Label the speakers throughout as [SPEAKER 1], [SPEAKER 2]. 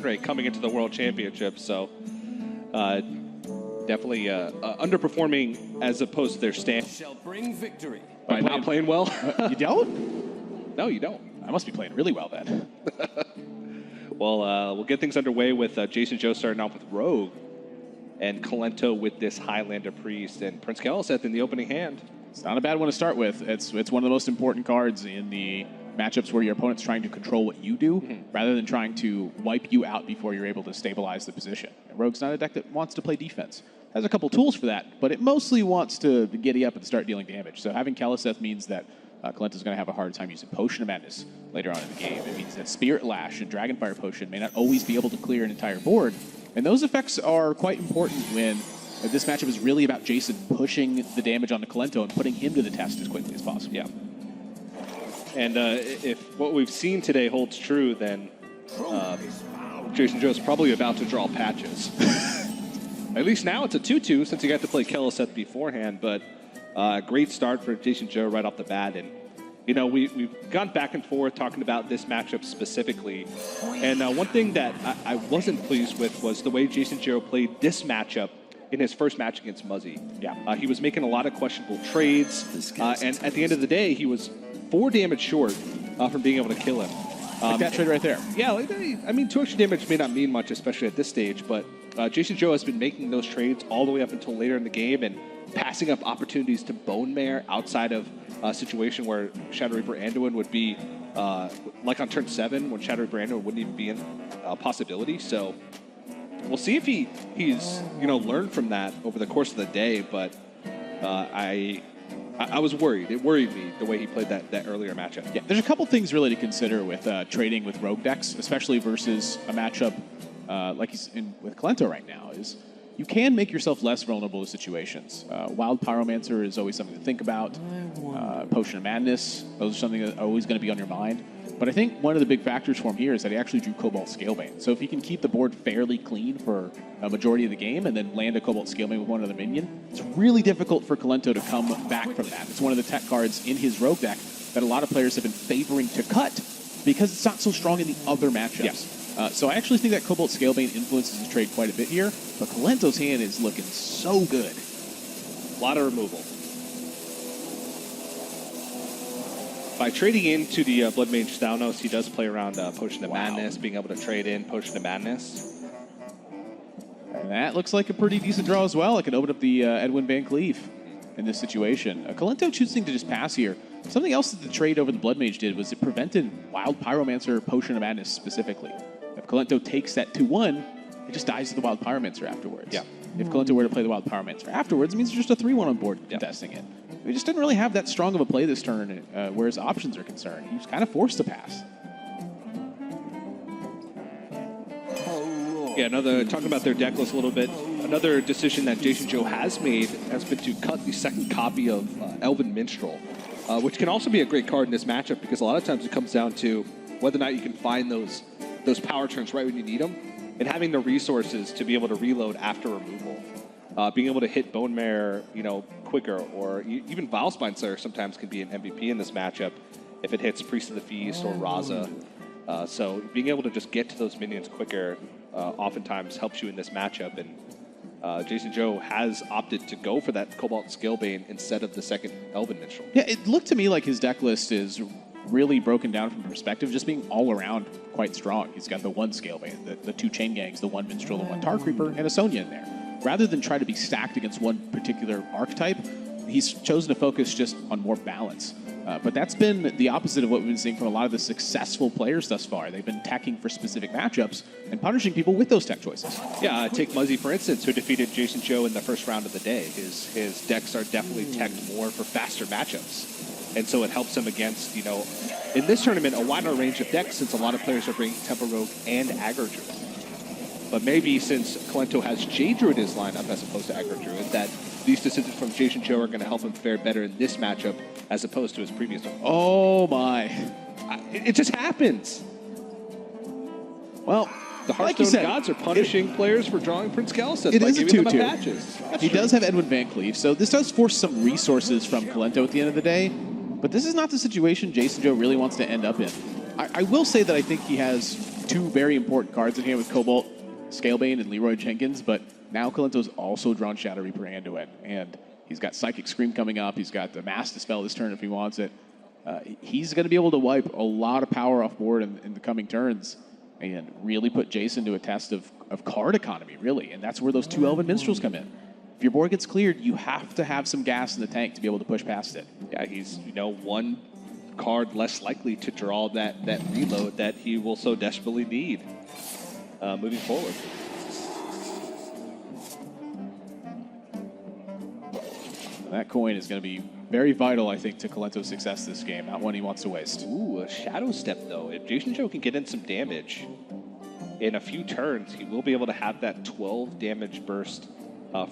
[SPEAKER 1] rate coming into the World Championship. So definitely underperforming as opposed to their stand.
[SPEAKER 2] Shall bring victory.
[SPEAKER 1] By not playing well.
[SPEAKER 3] You don't?
[SPEAKER 1] No, you don't.
[SPEAKER 3] I must be playing really well then.
[SPEAKER 1] Well, we'll get things underway with JasonZhou starting off with Rogue and Kolento with this Highlander Priest and Prince Keleseth in the opening hand.
[SPEAKER 3] It's not a bad one to start with. It's one of the most important cards in the matchups where your opponent's trying to control what you do rather than trying to wipe you out before you're able to stabilize the position. And Rogue's not a deck that wants to play defense. Has a couple tools for that, but it mostly wants to giddy up and start dealing damage. So having Keleseth means that Kolento's going to have a hard time using Potion of Madness later on in the game. It means that Spirit Lash and Dragonfire Potion may not always be able to clear an entire board. And those effects are quite important when this matchup is really about Jason pushing the damage onto Kolento and putting him to the test as quickly as possible.
[SPEAKER 1] Yeah. And if what we've seen today holds true, then JasonZhou is probably about to draw patches. At least now it's a 2-2 since he got to play Keleseth beforehand, but great start for JasonZhou right off the bat. And, you know, we've gone back and forth talking about this matchup specifically. And one thing that I wasn't pleased with was the way JasonZhou played this matchup in his first match against Muzzy.
[SPEAKER 3] Yeah.
[SPEAKER 1] He was making a lot of questionable trades, and at the end of the day, he was 4 damage short from being able to kill him.
[SPEAKER 3] Like that trade right there.
[SPEAKER 1] Yeah, I mean, 2 extra damage may not mean much, especially at this stage, but JasonZhou has been making those trades all the way up until later in the game and passing up opportunities to Bone Mare outside of a situation where Shadow Reaper Anduin would be, like on turn 7, when Shadow Reaper Anduin wouldn't even be a possibility. So we'll see if he's learned from that over the course of the day, but I was worried. It worried me the way he played that earlier matchup.
[SPEAKER 3] Yeah, there's a couple things really to consider with trading with Rogue decks, especially versus a matchup like he's in with Kolento right now, is you can make yourself less vulnerable to situations. Wild Pyromancer is always something to think about. Potion of Madness, those are something that are always going to be on your mind. But I think one of the big factors for him here is that he actually drew Cobalt Scalebane. So if he can keep the board fairly clean for a majority of the game and then land a Cobalt Scalebane with one other minion, it's really difficult for Kolento to come back from that. It's one of the tech cards in his Rogue deck that a lot of players have been favoring to cut because it's not so strong in the other matchups.
[SPEAKER 1] Yeah.
[SPEAKER 3] So I actually think that Cobalt Scalebane influences his trade quite a bit here, but Kolento's hand is looking so good.
[SPEAKER 1] A lot of removal. By trading into the Blood Mage Thalnos, he does play around Potion of Madness, being able to trade in Potion of Madness.
[SPEAKER 3] And that looks like a pretty decent draw as well. It can open up the Edwin Van Cleef in this situation. Kolento choosing to just pass here. Something else that the trade over the Blood Mage did was it prevented Wild Pyromancer Potion of Madness specifically. If Kolento takes that 2-1, it just dies to the Wild Pyromancer afterwards.
[SPEAKER 1] Yeah.
[SPEAKER 3] If Kolento were to play the Wild Pyromancer afterwards, it means there's just a 3-1 on board contesting it. We just didn't really have that strong of a play this turn where his options are concerned. He was kind of forced to pass.
[SPEAKER 1] Yeah, talking about their deck list a little bit, another decision that JasonZhou has made has been to cut the second copy of Elven Minstrel, which can also be a great card in this matchup because a lot of times it comes down to whether or not you can find those power turns right when you need them and having the resources to be able to reload after removal. Being able to hit Bone Mare, quicker, or even Vilespine Slayer sometimes can be an MVP in this matchup if it hits Priest of the Feast or Raza. So being able to just get to those minions quicker oftentimes helps you in this matchup. And JasonZhou has opted to go for that Cobalt Scalebane instead of the second Elven Minstrel.
[SPEAKER 3] Yeah, it looked to me like his deck list is really broken down from perspective, just being all around quite strong. He's got the 1 Scalebane, the 2 Chain Gangs, the 1 Minstrel, the 1 Tar Creeper, and a Sonya in there. Rather than try to be stacked against one particular archetype, he's chosen to focus just on more balance. But that's been the opposite of what we've been seeing from a lot of the successful players thus far. They've been teching for specific matchups and punishing people with those tech choices.
[SPEAKER 1] Yeah, take Muzzy, for instance, who defeated JasonZhou in the first round of the day. His decks are definitely teched more for faster matchups. And so it helps him against, in this tournament, a wider range of decks since a lot of players are bringing Tempo Rogue and Aggro Druid. But maybe since Kolento has Jade Druid in his lineup as opposed to Aggro Druid, that these decisions from JasonZhou are going to help him fare better in this matchup as opposed to his previous one.
[SPEAKER 3] Oh my.
[SPEAKER 1] It just happens.
[SPEAKER 3] Well,
[SPEAKER 1] the Hearthstone gods are punishing players for drawing Prince Keleseth by giving them patches.
[SPEAKER 3] He does have Edwin Van Cleef, so this does force some resources from Kolento at the end of the day. But this is not the situation JasonZhou really wants to end up in. I will say that I think he has two very important cards in here with Cobalt, Scalebane, and Leroy Jenkins, but now Kolento's also drawn Shadow Reaper Anduin, and he's got Psychic Scream coming up. He's got the Mass Dispel this turn if he wants it. He's going to be able to wipe a lot of power off board in the coming turns and really put Jason to a test of card economy, really, and that's where those two Elven Minstrels come in. If your board gets cleared, you have to have some gas in the tank to be able to push past it.
[SPEAKER 1] Yeah, he's, one card less likely to draw that reload that he will so desperately need moving forward.
[SPEAKER 3] That coin is going to be very vital, I think, to Kolento's success this game. Not one he wants to waste.
[SPEAKER 1] Ooh, a Shadow Step, though. If JasonZhou can get in some damage in a few turns, he will be able to have that 12 damage burst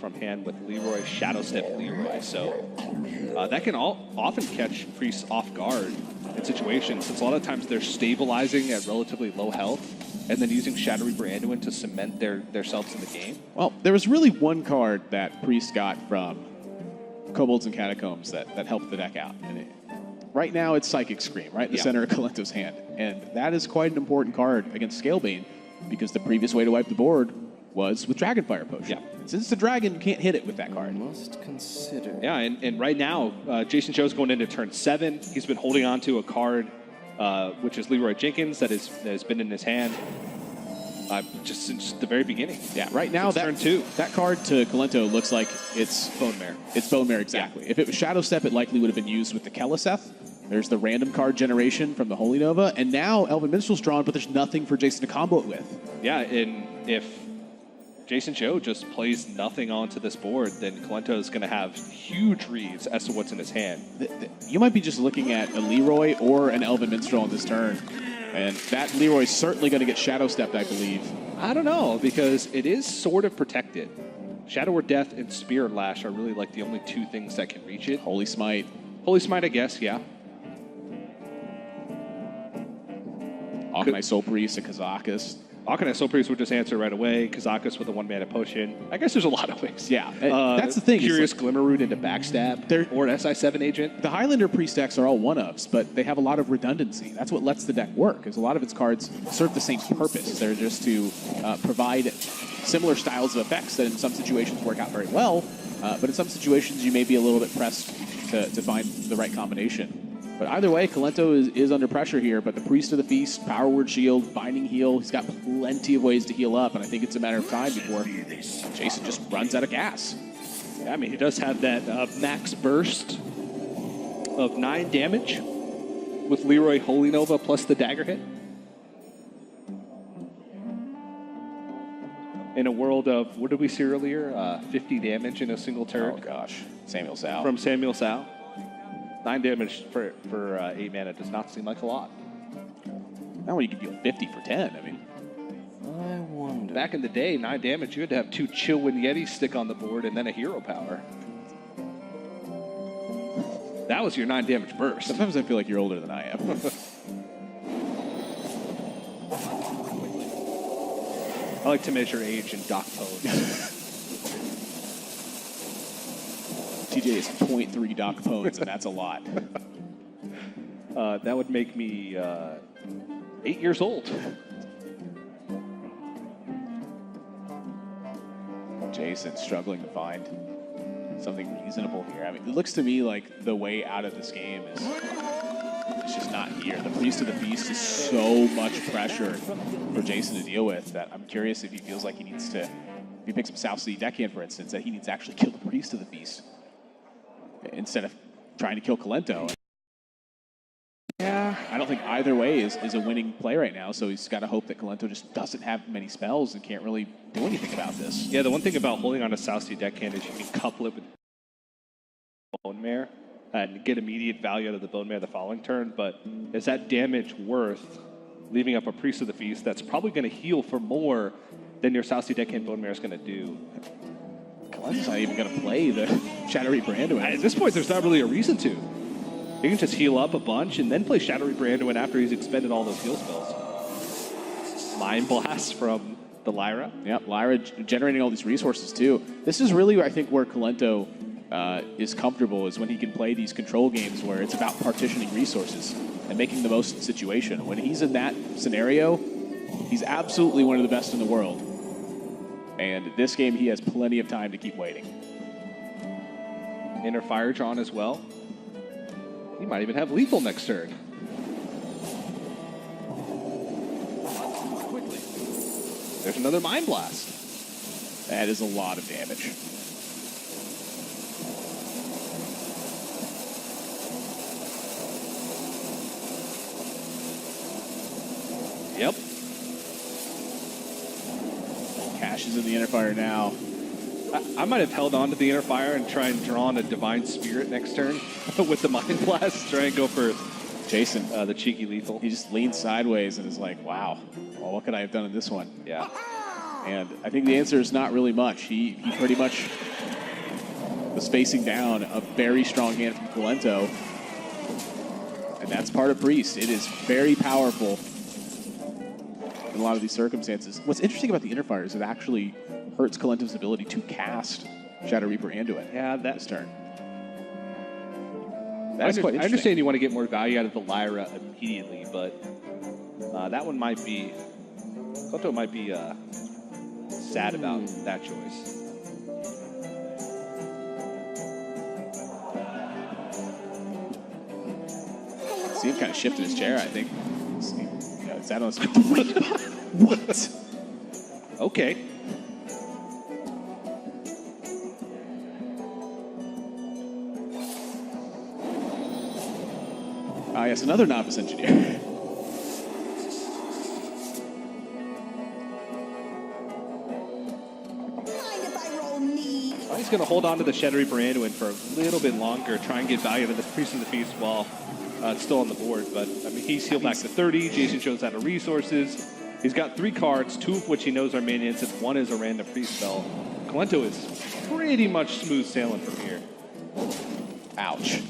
[SPEAKER 1] from hand with Leroy, Shadow Step Leroy. So that can often catch priests off guard in situations, since a lot of times they're stabilizing at relatively low health and then using Shadow Reaper Anduin to cement themselves in the game.
[SPEAKER 3] Well, there was really one card that Priest got from Kobolds and Catacombs that helped the deck out. And right now it's Psychic Scream, right in the center of Kolento's hand. And that is quite an important card against Scalebane, because the previous way to wipe the board was with Dragonfire Potion.
[SPEAKER 1] Yeah.
[SPEAKER 3] Since it's a dragon, you can't hit it with that card.
[SPEAKER 2] Must consider.
[SPEAKER 1] Yeah, and right now, JasonZhou's going into turn 7. He's been holding on to a card, which is Leroy Jenkins, that has been in his hand just since the very beginning.
[SPEAKER 3] Yeah, right now
[SPEAKER 1] turn 2.
[SPEAKER 3] That card to Kolento looks like it's
[SPEAKER 1] Bone Mare.
[SPEAKER 3] It's Bone Mare, exactly.
[SPEAKER 1] Yeah.
[SPEAKER 3] If it was Shadow Step, it likely would have been used with the Keleseth. There's the random card generation from the Holy Nova, and now Elven Minstrel's drawn, but there's nothing for Jason to combo it with.
[SPEAKER 1] Yeah, and if JasonZhou just plays nothing onto this board, then Kolento is going to have huge reads as to what's in his hand.
[SPEAKER 3] You might be just looking at a Leroy or an Elven Minstrel on this turn, and that Leroy's certainly going to get Shadow Stepped, I believe.
[SPEAKER 1] I don't know, because it is sort of protected. Shadow or Death and Spear and Lash are really like the only two things that can reach it.
[SPEAKER 3] Holy Smite.
[SPEAKER 1] Holy Smite, I guess, yeah.
[SPEAKER 3] Akanai Soul Priest, a Kazakus.
[SPEAKER 1] Akanai Soul Priest would just answer right away. Kazakus with a 1-mana potion. I guess there's a lot of ways.
[SPEAKER 3] Yeah, that's the thing.
[SPEAKER 1] Curious Glimmerroot into Backstab or an SI7 agent.
[SPEAKER 3] The Highlander Priest decks are all one-ofs, but they have a lot of redundancy. That's what lets the deck work, because a lot of its cards serve the same purpose. They're just to provide similar styles of effects that in some situations work out very well, but in some situations you may be a little bit pressed to find the right combination. But either way, Kolento is under pressure here, but the Priest of the Feast, Power Word Shield, Binding Heal, he's got plenty of ways to heal up, and I think it's a matter of time before Jason just runs out of gas.
[SPEAKER 1] Yeah, I mean, he does have that max burst of 9 damage with Leroy Holy Nova plus the dagger hit. In a world of, what did we see earlier? 50 damage in a single turn.
[SPEAKER 3] Oh gosh, Samuel Sal.
[SPEAKER 1] From Samuel Sal. 9 damage for 8 mana does not seem like a lot.
[SPEAKER 3] Now when you can deal 50 for 10, I mean.
[SPEAKER 2] I wonder.
[SPEAKER 1] Back in the day, 9 damage, you had to have 2 Chillwind Yetis stick on the board and then a hero power. That was your 9 damage burst.
[SPEAKER 3] Sometimes I feel like you're older than I am.
[SPEAKER 1] I like to measure age in dock pose.
[SPEAKER 3] TJ is 0.3 Doc Pones, and that's a lot.
[SPEAKER 1] That would make me 8 years old.
[SPEAKER 3] Jason struggling to find something reasonable here. I mean, it looks to me like the way out of this game is it's just not here. The Priest of the Feast is so much pressure for Jason to deal with that I'm curious if he feels like he needs to, if he picks up South City Deckhand, for instance, that he needs to actually kill the Priest of the Feast instead of trying to kill Kolento. Yeah, I don't think either way is a winning play right now, so he's got to hope that Kolento just doesn't have many spells and can't really do anything about this.
[SPEAKER 1] Yeah, the one thing about holding on to South Sea Deckhand is you can couple it with Bone Mare and get immediate value out of the Bone Mare the following turn, but is that damage worth leaving up a Priest of the Feast that's probably going to heal for more than your South Sea Deckhand Bone Mare is going to do?
[SPEAKER 3] Kolento's not even going to play the Shadow Reaper Anduin.
[SPEAKER 1] At this point, there's not really a reason to. He can just heal up a bunch and then play Shadow Reaper Anduin after he's expended all those heal spells. Mind Blast from the Lyra.
[SPEAKER 3] Yep, Lyra generating all these resources too. This is really, I think, where Kolento is comfortable, is when he can play these control games where it's about partitioning resources and making the most of the situation. When he's in that scenario, He's absolutely one of the best in the world. And this game, he has plenty of time to keep waiting.
[SPEAKER 1] Inner fire drawn as well. He might even have lethal next turn. Quickly. There's another Mind Blast.
[SPEAKER 3] That is a lot of damage.
[SPEAKER 1] Yep.
[SPEAKER 3] Cash is in the inner fire now.
[SPEAKER 1] I might have held on to the inner fire and try and draw on a Divine Spirit next turn with the Mind Blast. Try and go for
[SPEAKER 3] Jason,
[SPEAKER 1] the cheeky lethal.
[SPEAKER 3] he just leans sideways and is like, wow, well, what could I have done in this one?
[SPEAKER 1] Yeah.
[SPEAKER 3] And I think the answer is not really much. He pretty much was facing down a very strong hand from Kolento. And that's part of Priest. It is very powerful in a lot of these circumstances. What's interesting about the inner fire is it actually hurts Kolento's ability to cast Shadow Reaper Anduin.
[SPEAKER 1] Yeah,
[SPEAKER 3] this turn.
[SPEAKER 1] I
[SPEAKER 3] That's quite interesting.
[SPEAKER 1] understand you want to get more value out of the Lyra immediately, but that one might be... Kolento might be sad about that choice.
[SPEAKER 3] See him kind of shifting his chair, I think. Is that on his... What?
[SPEAKER 1] Okay.
[SPEAKER 3] Ah, yes, another novice engineer.
[SPEAKER 1] He's going to hold on to the Shadow Reaper Anduin for a little bit longer, try and get value out of the Priest in the Feast while it's still on the board. But, I mean, he's healed back to 30. JasonZhou's out of resources. He's got 3 cards, 2 of which he knows are minions, and 1 is a random Priest spell. Kolento is pretty much smooth sailing from here.
[SPEAKER 3] Ouch.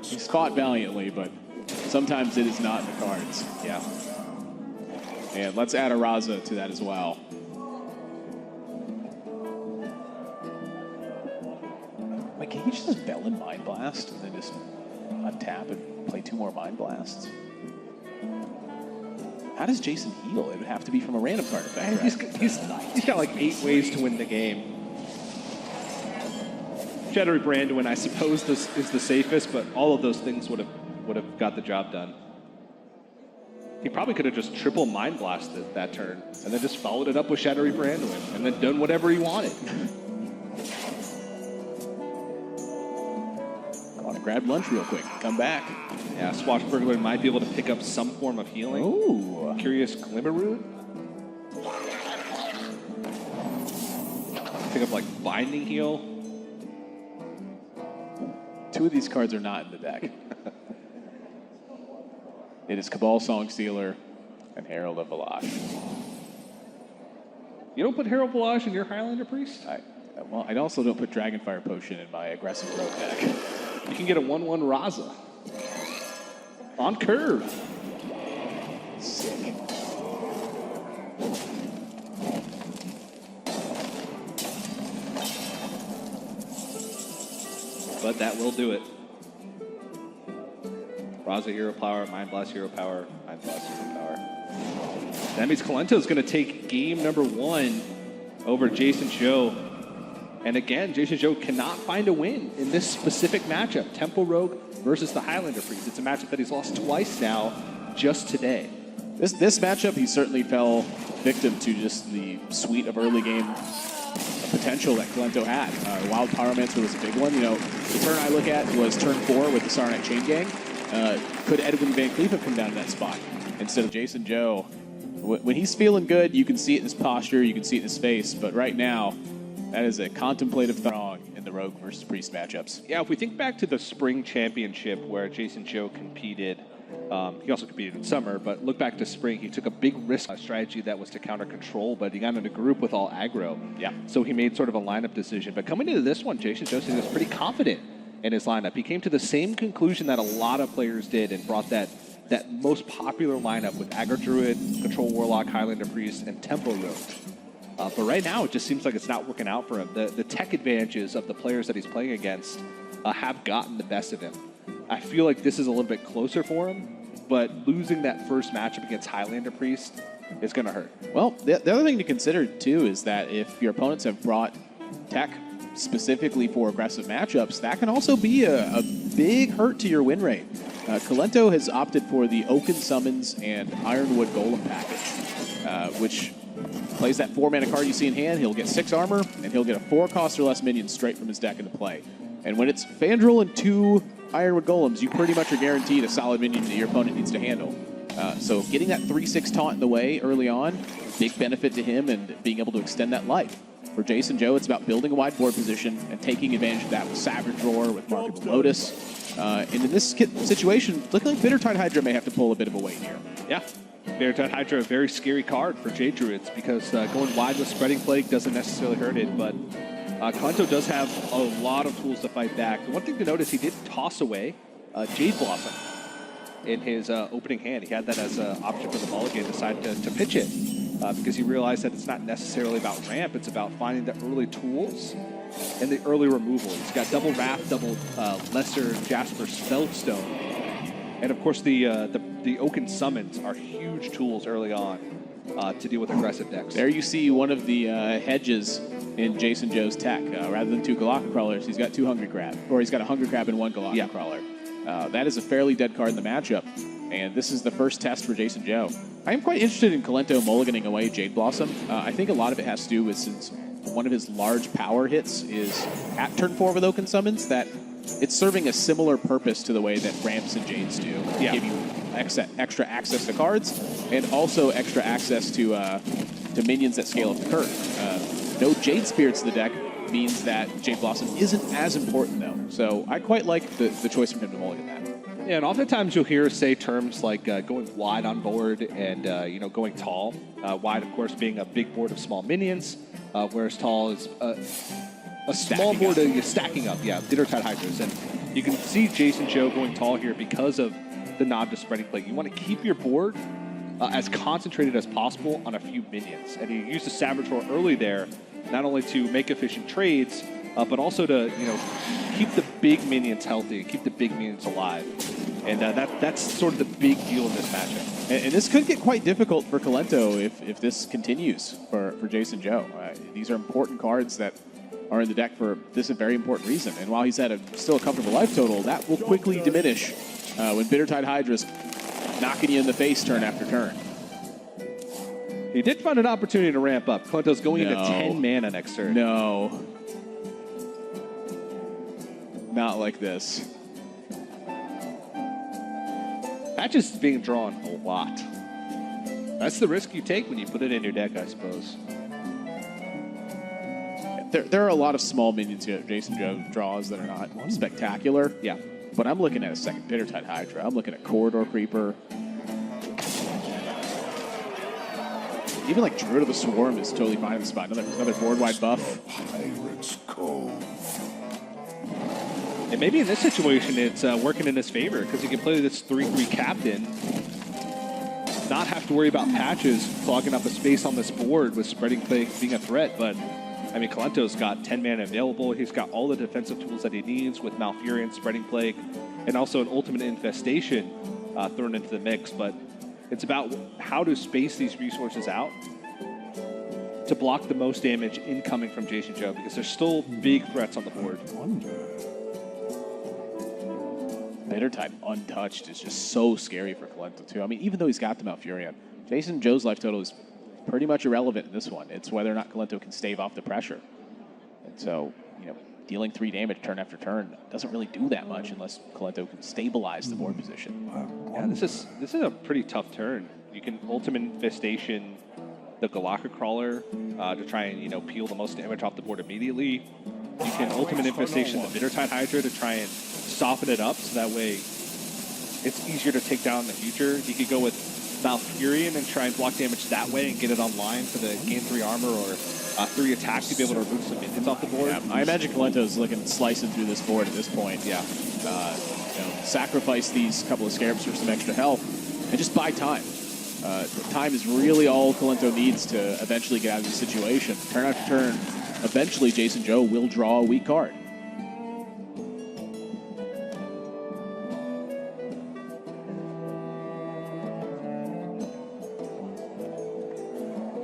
[SPEAKER 3] He's fought valiantly, but sometimes it is not in the cards.
[SPEAKER 1] Yeah.
[SPEAKER 3] And let's add a Raza to that as well. Like, can he just Velen Mind Blast and then just untap and play 2 more Mind Blasts? How does Jason heal? It would have to be from a random card effect, right?
[SPEAKER 1] He's got like 8 ways to win the game. Shadow Reaper Anduin, I suppose, this is the safest, but all of those things would have got the job done. He probably could have just triple Mind Blasted that turn, and then just followed it up with Shadow Reaper Anduin, and then done whatever he wanted.
[SPEAKER 3] I want to grab lunch real quick. Come back.
[SPEAKER 1] Yeah, Swashbuckler might be able to pick up some form of healing.
[SPEAKER 3] Ooh.
[SPEAKER 1] Curious Glimmer Root. Pick up like Binding Heal.
[SPEAKER 3] 2 of these cards are not in the deck. It is Cabal Songstealer and Herald of Valash.
[SPEAKER 1] You don't put Herald Volage in your Highlander Priest?
[SPEAKER 3] Well, I also don't put Dragonfire Potion in my aggressive rogue deck.
[SPEAKER 1] You can get a 1/1 Raza. On curve.
[SPEAKER 3] Sick.
[SPEAKER 1] But that will do it. Raza Hero Power, Mind Blast Hero Power, Mind Blast Hero Power. That means Kolento is going to take game number 1 over JasonZhou. And again, JasonZhou cannot find a win in this specific matchup. Temple Rogue versus the Highlander Priest. It's a matchup that he's lost twice now, just today.
[SPEAKER 3] This matchup, he certainly fell victim to just the suite of early game potential that Kolento had. Wild Pyromancer was a big one. You know, the turn I look at was turn 4 with the Sarnak Chain Gang. Could Edwin Van Cleef have come down to that spot instead of JasonZhou? When he's feeling good, you can see it in his posture, you can see it in his face, but right now, that is a contemplative throng in the Rogue versus Priest matchups.
[SPEAKER 1] Yeah, if we think back to the Spring Championship where JasonZhou competed, he also competed in Summer, but look back to Spring, he took a big risk strategy that was to counter control, but he got in a group with all aggro.
[SPEAKER 3] Yeah.
[SPEAKER 1] So he made sort of a lineup decision. But coming into this one, JasonZhou was pretty confident in his lineup. He came to the same conclusion that a lot of players did and brought that most popular lineup with Aggro Druid, Control Warlock, Highlander Priest, and Tempo Rogue. But right now, it just seems like it's not working out for him. The tech advantages of the players that he's playing against have gotten the best of him. I feel like this is a little bit closer for him, but losing that first matchup against Highlander Priest is going to hurt.
[SPEAKER 3] Well, the other thing to consider, too, is that if your opponents have brought tech specifically for aggressive matchups, that can also be a big hurt to your win rate. Kolento has opted for the Oaken Summons and Ironwood Golem package, which plays that 4-mana card you see in hand. He'll get 6 armor, and he'll get a 4-cost or less minion straight from his deck into play. And when it's Fandral and 2 Ironwood Golems, you pretty much are guaranteed a solid minion that your opponent needs to handle. So getting that 3/6 taunt in the way early on, big benefit to him and being able to extend that life. For JasonZhou, it's about building a wide board position and taking advantage of that with Savage Roar, with Marketable Lotus. And in this situation, looking like Bittertide Hydra may have to pull a bit of a weight here.
[SPEAKER 1] Yeah. Bittertide Hydra, a very scary card for Jade Druids because going wide with Spreading Plague doesn't necessarily hurt it, but Kolento does have a lot of tools to fight back. The one thing to notice, he did toss away Jade Blossom in his opening hand. He had that as an option for the mulligan, decided to pitch it because he realized that it's not necessarily about ramp, it's about finding the early tools and the early removal. He's got double Wrath, double Lesser Jasper Spellstone, and of course the Oaken Summons are huge tools early on to deal with aggressive decks.
[SPEAKER 3] There you see one of the hedges in JasonZhou's tech. Rather than 2 Galactic Crawlers, he's got 2 Hungry Crab, or he's got a Hungry Crab and 1 Galactic Crawler. That is a fairly dead card in the matchup, and this is the first test for JasonZhou. I am quite interested in Kolento mulliganing away Jade Blossom. I think a lot of it has to do with, since one of his large power hits is at turn 4 with Oaken Summons, that it's serving a similar purpose to the way that Ramps and Jades do. Give you extra access to cards, and also extra access to minions that scale up the curve. No Jade Spirits in the deck means that Jade Blossom isn't as important, though. So I quite like the choice from him to mulligan that.
[SPEAKER 1] Yeah, and oftentimes you'll hear us say terms like going wide on board and going tall. Wide, of course, being a big board of small minions, whereas tall is a small board stacking up. Yeah, Bittertide Hydras, and you can see JasonZhou going tall here because of the nod to Spreading Plague. You want to keep your board as concentrated as possible on a few minions, and you use the Savage Roar early there, not only to make efficient trades, but also to keep the big minions healthy, keep the big minions alive, and that's sort of the big deal in this matchup.
[SPEAKER 3] And this could get quite difficult for Kolento if this continues for JasonZhou. These are important cards that are in the deck for this a very important reason. And while he's at still a comfortable life total, that will quickly diminish when Bittertide Hydra's knocking you in the face turn after turn.
[SPEAKER 1] He did find an opportunity to ramp up. Kolento's going into 10 mana next turn.
[SPEAKER 3] No. Not like this.
[SPEAKER 1] Patches is being drawn a lot. That's the risk you take when you put it in your deck, I suppose.
[SPEAKER 3] There are a lot of small minions here JasonZhou draws that are not spectacular.
[SPEAKER 1] Yeah.
[SPEAKER 3] But I'm looking at a second Bittertide Hydra. I'm looking at Corridor Creeper. Even like Druid of the Swarm is totally fine in the spot. Another board-wide buff.
[SPEAKER 4] Pirate's Cove.
[SPEAKER 1] And maybe in this situation, it's working in his favor because he can play this 3/3 captain, not have to worry about Patches clogging up a space on this board with Spreading Plague being a threat. But I mean, Kolento's got 10 mana available. He's got all the defensive tools that he needs with Malfurion, Spreading Plague, and also an Ultimate Infestation thrown into the mix. But it's about how to space these resources out to block the most damage incoming from JasonZhou, because there's still big threats on the board.
[SPEAKER 3] Bittertide untouched is just so scary for Kolento, too. I mean, even though he's got the Malfurion, JasonZhou's life total is pretty much irrelevant in this one. It's whether or not Kolento can stave off the pressure. And so, dealing 3 damage turn after turn doesn't really do that much unless Kolento can stabilize the board position.
[SPEAKER 1] Yeah, this is a pretty tough turn. You can Ultimate Infestation the Galactic Crawler to try and peel the most damage off the board immediately. You can Ultimate Infestation the Bittertide Hydra to try and soften it up so that way it's easier to take down in the future. You could go with Malfurion and try and block damage that way and get it online for the gain 3 armor or 3 attacks. You'd be able to remove some minions off the board.
[SPEAKER 3] Yeah, I imagine Kolento's looking slicing through this board at this point. Yeah, sacrifice these couple of Scarabs for some extra health and just buy time. Time is really all Kolento needs to eventually get out of the situation. Turn after turn, eventually JasonZhou will draw a weak card.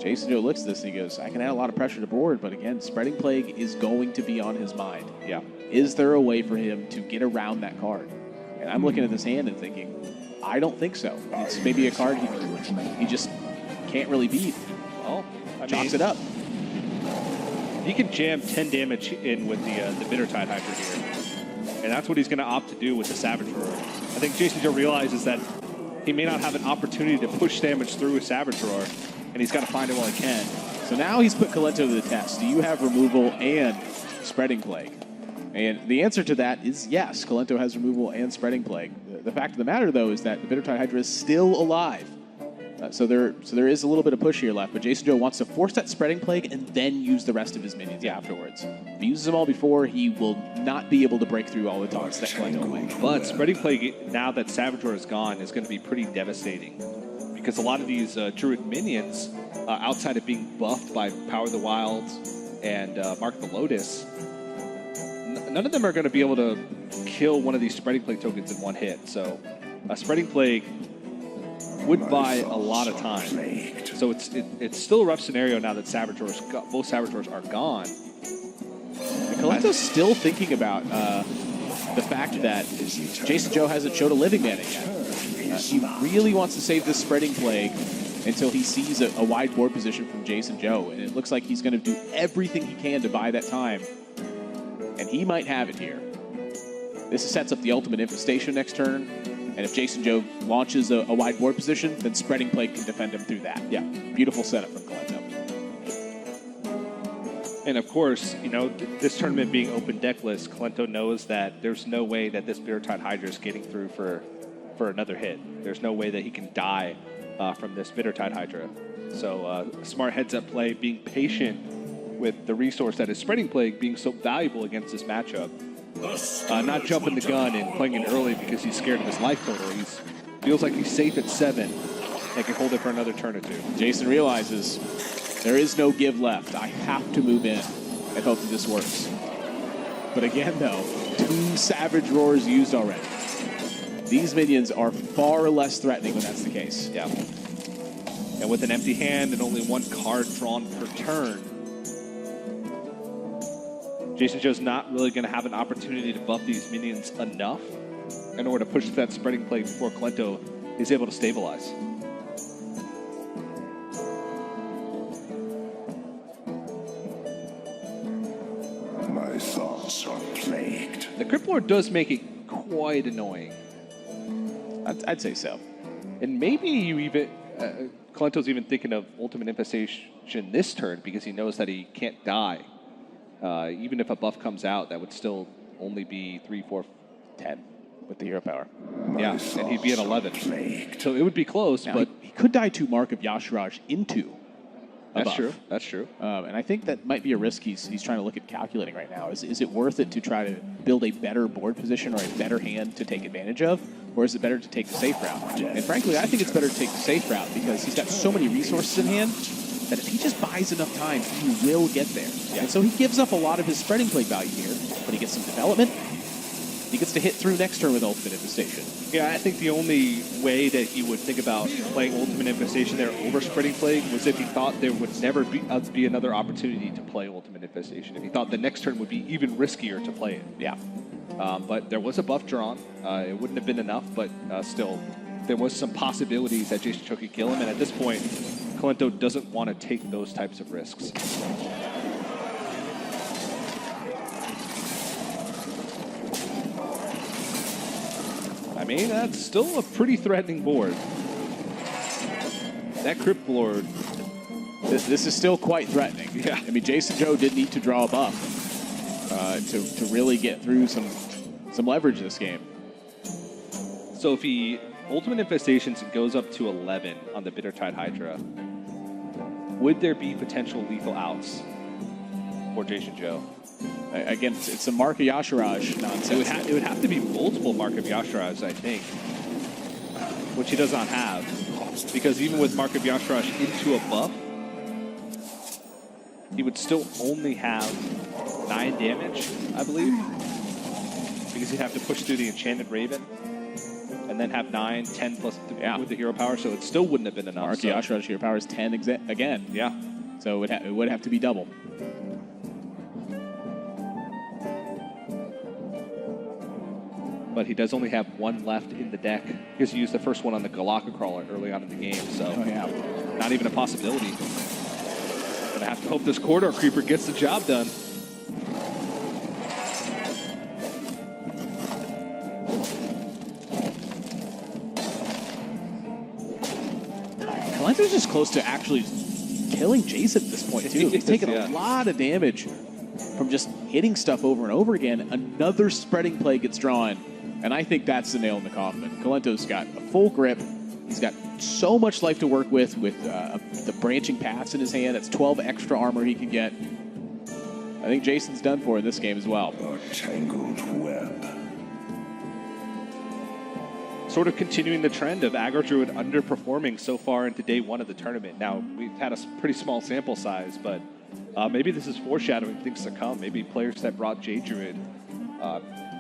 [SPEAKER 3] JasonZhou looks at this and he goes, I can add a lot of pressure to board, but again, Spreading Plague is going to be on his mind.
[SPEAKER 1] Yeah.
[SPEAKER 3] Is there a way for him to get around that card? And I'm looking at this hand and thinking, I don't think so. It's maybe a card he just can't really beat.
[SPEAKER 1] Well,
[SPEAKER 3] Chalks it up.
[SPEAKER 1] He can jam 10 damage in with the Bittertide Hydra here. And that's what he's going to opt to do with the Savage Roar. I think JasonZhou realizes that he may not have an opportunity to push damage through a Savage Roar, and he's got to find it while he can.
[SPEAKER 3] So now he's put Kolento to the test. Do you have removal and Spreading Plague? And the answer to that is yes. Kolento has removal and Spreading Plague. The fact of the matter, though, is that the Bittertide Hydra is still alive. So there is a little bit of push here left, but JasonZhou wants to force that Spreading Plague and then use the rest of his minions afterwards. If he uses them all before, he will not be able to break through all the taunts that Kolento might.
[SPEAKER 1] But Spreading Plague, now that Savage Roar is gone, is going to be pretty devastating. Because a lot of these Druid minions, outside of being buffed by Power of the Wilds and Mark the Lotus, none of them are going to be able to kill one of these Spreading Plague tokens in one hit. So Spreading Plague would buy a lot of time. So it's still a rough scenario now that both Savage Roars are gone.
[SPEAKER 3] And Kolento's still thinking about the fact that JasonZhou hasn't showed a living mana yet. He really wants to save this Spreading Plague until he sees a wide board position from JasonZhou, and it looks like he's going to do everything he can to buy that time, and he might have it here. This sets up the ultimate infestation next turn, and if JasonZhou launches a wide board position, then Spreading Plague can defend him through that. Yeah, beautiful setup from Kolento.
[SPEAKER 1] And of course, you know, this tournament being open deckless, Kolento knows that there's no way that this Bittertide Hydra is getting through for another hit. There's no way that he can die from this Bittertide Hydra. So smart heads-up play, being patient with the resource that is Spreading Plague being so valuable against this matchup. Not jumping the gun and playing it early because he's scared of his life total. He feels like he's safe at 7 and can hold it for another turn or two.
[SPEAKER 3] Jason realizes there is no give left. I have to move in and hope that this works. But again, though, 2 Savage Roars used already. These minions are far less threatening when that's the case.
[SPEAKER 1] Yeah. And with an empty hand and only 1 card drawn per turn, JasonZhou's not really going to have an opportunity to buff these minions enough in order to push that Spreading Plague before Kolento is able to stabilize.
[SPEAKER 4] My thoughts are plagued.
[SPEAKER 1] The Crypt Lord does make it quite annoying.
[SPEAKER 3] I'd say so.
[SPEAKER 1] And maybe you even... Kolento's even thinking of Ultimate Infestation this turn because he knows that he can't die. Even if a buff comes out, that would still only be 3, 4, 10 with the hero power. Yeah, and he'd be at 11. So it would be close,
[SPEAKER 3] Now,
[SPEAKER 1] but...
[SPEAKER 3] he could die to Mark of Yashiraj into a
[SPEAKER 1] That's
[SPEAKER 3] buff.
[SPEAKER 1] true, that's true.
[SPEAKER 3] And I think that might be a risk he's trying to look at calculating right now. Is it worth it to try to build a better board position or a better hand to take advantage of? Or is it better to take the safe route? And frankly, I think it's better to take the safe route because he's got so many resources in hand that if he just buys enough time, he will get there. Yeah. And so he gives up a lot of his Spreading Plague value here, but he gets some development. He gets to hit through next turn with Ultimate Infestation.
[SPEAKER 1] Yeah, I think the only way that he would think about playing Ultimate Infestation there over Spreading Plague was if he thought there would never be another opportunity to play Ultimate Infestation. If he thought the next turn would be even riskier to play it.
[SPEAKER 3] Yeah.
[SPEAKER 1] But there was a buff drawn. It wouldn't have been enough, but still, there was some possibilities that JasonZhou could kill him, and at this point, Kolento doesn't want to take those types of risks. I mean, that's still a pretty threatening board. That Crypt Lord...
[SPEAKER 3] This is still quite threatening.
[SPEAKER 1] Yeah.
[SPEAKER 3] I mean, JasonZhou did need to draw a buff to really get through some leverage this game.
[SPEAKER 1] So if he Ultimate Infestations and goes up to 11 on the Bittertide Hydra, would there be potential lethal outs for JasonZhou?
[SPEAKER 3] Again, it's a Mark of Yashiraj nonsense.
[SPEAKER 1] It would have to be multiple Mark of Yashiraj, I think, which he does not have. Because even with Mark of Yashiraj into a buff, he would still only have 9 damage, I believe. Because he'd have to push through the Enchanted Raven. And and then have 9, 10 plus with the hero power, so it still wouldn't have been enough.
[SPEAKER 3] Archaeoshroud's hero power is 10 again.
[SPEAKER 1] Yeah.
[SPEAKER 3] So it would have to be double.
[SPEAKER 1] But he does only have one left in the deck because he used the first one on the Galaka Crawler early on in the game, so not even a possibility. Gonna have to hope this Corridor Creeper gets the job done.
[SPEAKER 3] Kolento's just close to actually killing Jason at this point, too. He's taking a lot of damage from just hitting stuff over and over again. Another spreading play gets drawn, and I think that's the nail in the coffin. Kolento's got a full grip. He's got so much life to work with the branching paths in his hand. That's 12 extra armor he can get. I think Jason's done for in this game as well.
[SPEAKER 4] A tangled web.
[SPEAKER 1] Sort of continuing the trend of Aggro Druid underperforming so far into day one of the tournament. Now, we've had a pretty small sample size, but maybe this is foreshadowing things to come. Maybe players that brought J Druid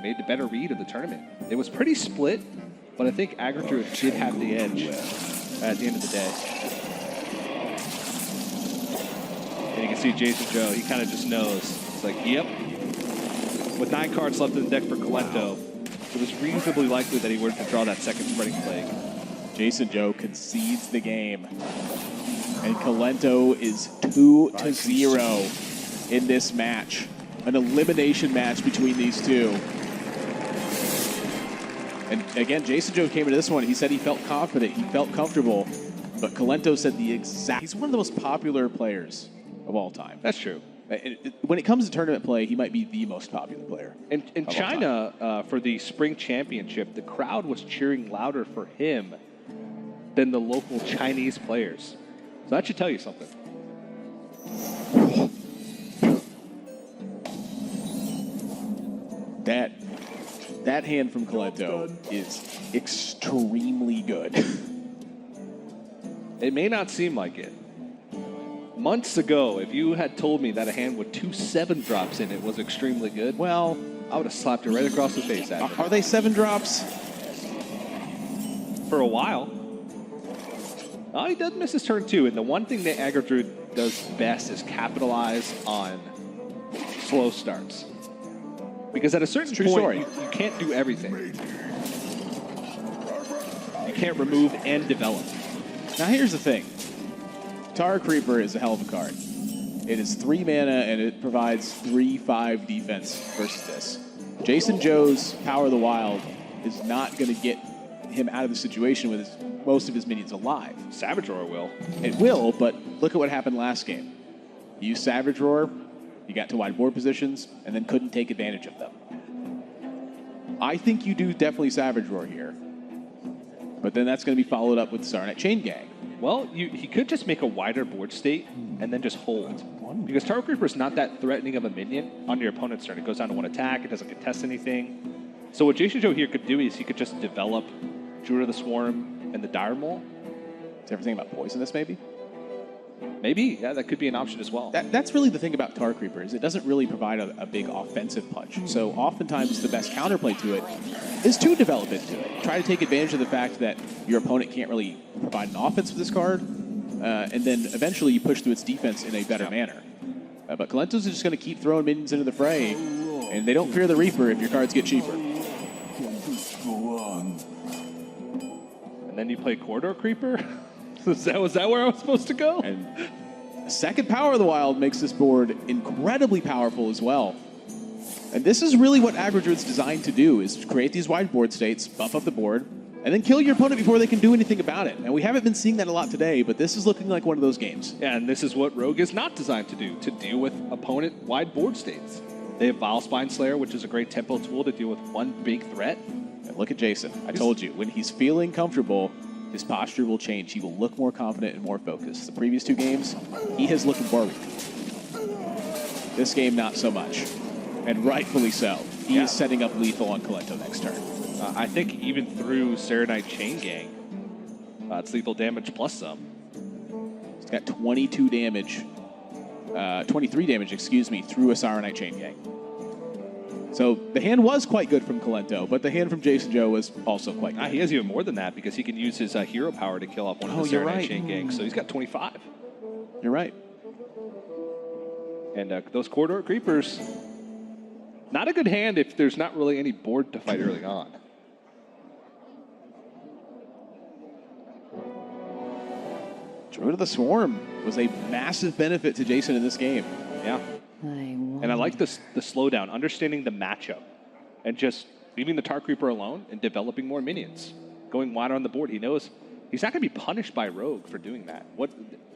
[SPEAKER 1] made the better read of the tournament. It was pretty split, but I think Aggro Druid did have the edge at the end of the day. And you can see JasonZhou, he kind of just knows. It's like, yep. With 9 cards left in the deck for Kolento, it was reasonably likely that he were to draw that second spreading plague.
[SPEAKER 3] JasonZhou concedes the game. And Kolento is 2-0 in this match. An elimination match between these two. And again, JasonZhou came into this one. He said he felt confident. He felt comfortable. But Kolento said the exact... He's one of the most popular players of all time.
[SPEAKER 1] That's true.
[SPEAKER 3] When it comes to tournament play, he might be the most popular player.
[SPEAKER 1] In China, for the Spring Championship, the crowd was cheering louder for him than the local Chinese players. So that should tell you something.
[SPEAKER 3] That hand from Kolento is extremely good.
[SPEAKER 1] It may not seem like it. Months ago, if you had told me that a hand with 2 7-drops in it was extremely good, well, I would have slapped you right across the face at it.
[SPEAKER 3] Are they 7-drops?
[SPEAKER 1] For a while. Oh, he does miss his turn too, and the one thing that Aggro Druid does best is capitalize on slow starts. Because at a certain point, you can't do everything. You can't remove and develop.
[SPEAKER 3] Now here's the thing. Tara Creeper is a hell of a card. It is 3 mana and it provides 3/5 defense versus this. JasonZhou's Power of the Wild is not going to get him out of the situation with most of his minions alive.
[SPEAKER 1] Savage Roar will.
[SPEAKER 3] It will, but look at what happened last game. You used Savage Roar, you got to wide board positions, and then couldn't take advantage of them. I think you do definitely Savage Roar here. But then that's going to be followed up with Sarnet Chain Gang.
[SPEAKER 1] Well, he could just make a wider board state and then just hold. Because Taro Creeper is not that threatening of a minion on your opponent's turn. It goes down to 1 attack, it doesn't contest anything. So what JasonZhou here could do is he could just develop Druid of the Swarm and the Dire Maul.
[SPEAKER 3] Is everything about poisonous, maybe?
[SPEAKER 1] Maybe, yeah, that could be an option as well.
[SPEAKER 3] That's really the thing about Tar Creeper, is it doesn't really provide a big offensive punch. So oftentimes the best counterplay to it is to develop into it. Try to take advantage of the fact that your opponent can't really provide an offense with this card, and then eventually you push through its defense in a better manner. But Kolento's just going to keep throwing minions into the fray, and they don't fear the Reaper if your cards get cheaper.
[SPEAKER 1] And then you play Corridor Creeper? Was that where I was supposed to go?
[SPEAKER 3] And second Power of the Wild makes this board incredibly powerful as well. And this is really what Aggro Druid's designed to do, is create these wide board states, buff up the board, and then kill your opponent before they can do anything about it. And we haven't been seeing that a lot today, but this is looking like one of those games.
[SPEAKER 1] Yeah, and this is what Rogue is not designed to do, to deal with opponent wide board states. They have Vile Spine Slayer, which is a great tempo tool to deal with one big threat.
[SPEAKER 3] And look at Jason. I told you, when he's feeling comfortable, his posture will change. He will look more confident and more focused. The previous 2 games, he has looked worried. This game, not so much. And rightfully so. He is setting up lethal on Kolento next turn.
[SPEAKER 1] I think even through Serenite Chain Gang, it's lethal damage plus some.
[SPEAKER 3] He's got 22 damage, 23 damage, excuse me, through a Serenite Chain Gang. So the hand was quite good from Kolento, but the hand from JasonZhou was also quite good.
[SPEAKER 1] He has even more than that because he can use his hero power to kill off one of the Serenade Chain Gangs. So he's got 25.
[SPEAKER 3] You're right.
[SPEAKER 1] And those corridor creepers, not a good hand if there's not really any board to fight early on.
[SPEAKER 3] Druid of the Swarm was a massive benefit to Jason in this game.
[SPEAKER 1] Yeah. And I like the slowdown, understanding the matchup, and just leaving the Tar Creeper alone and developing more minions. Going wider on the board. He knows he's not going to be punished by Rogue for doing that.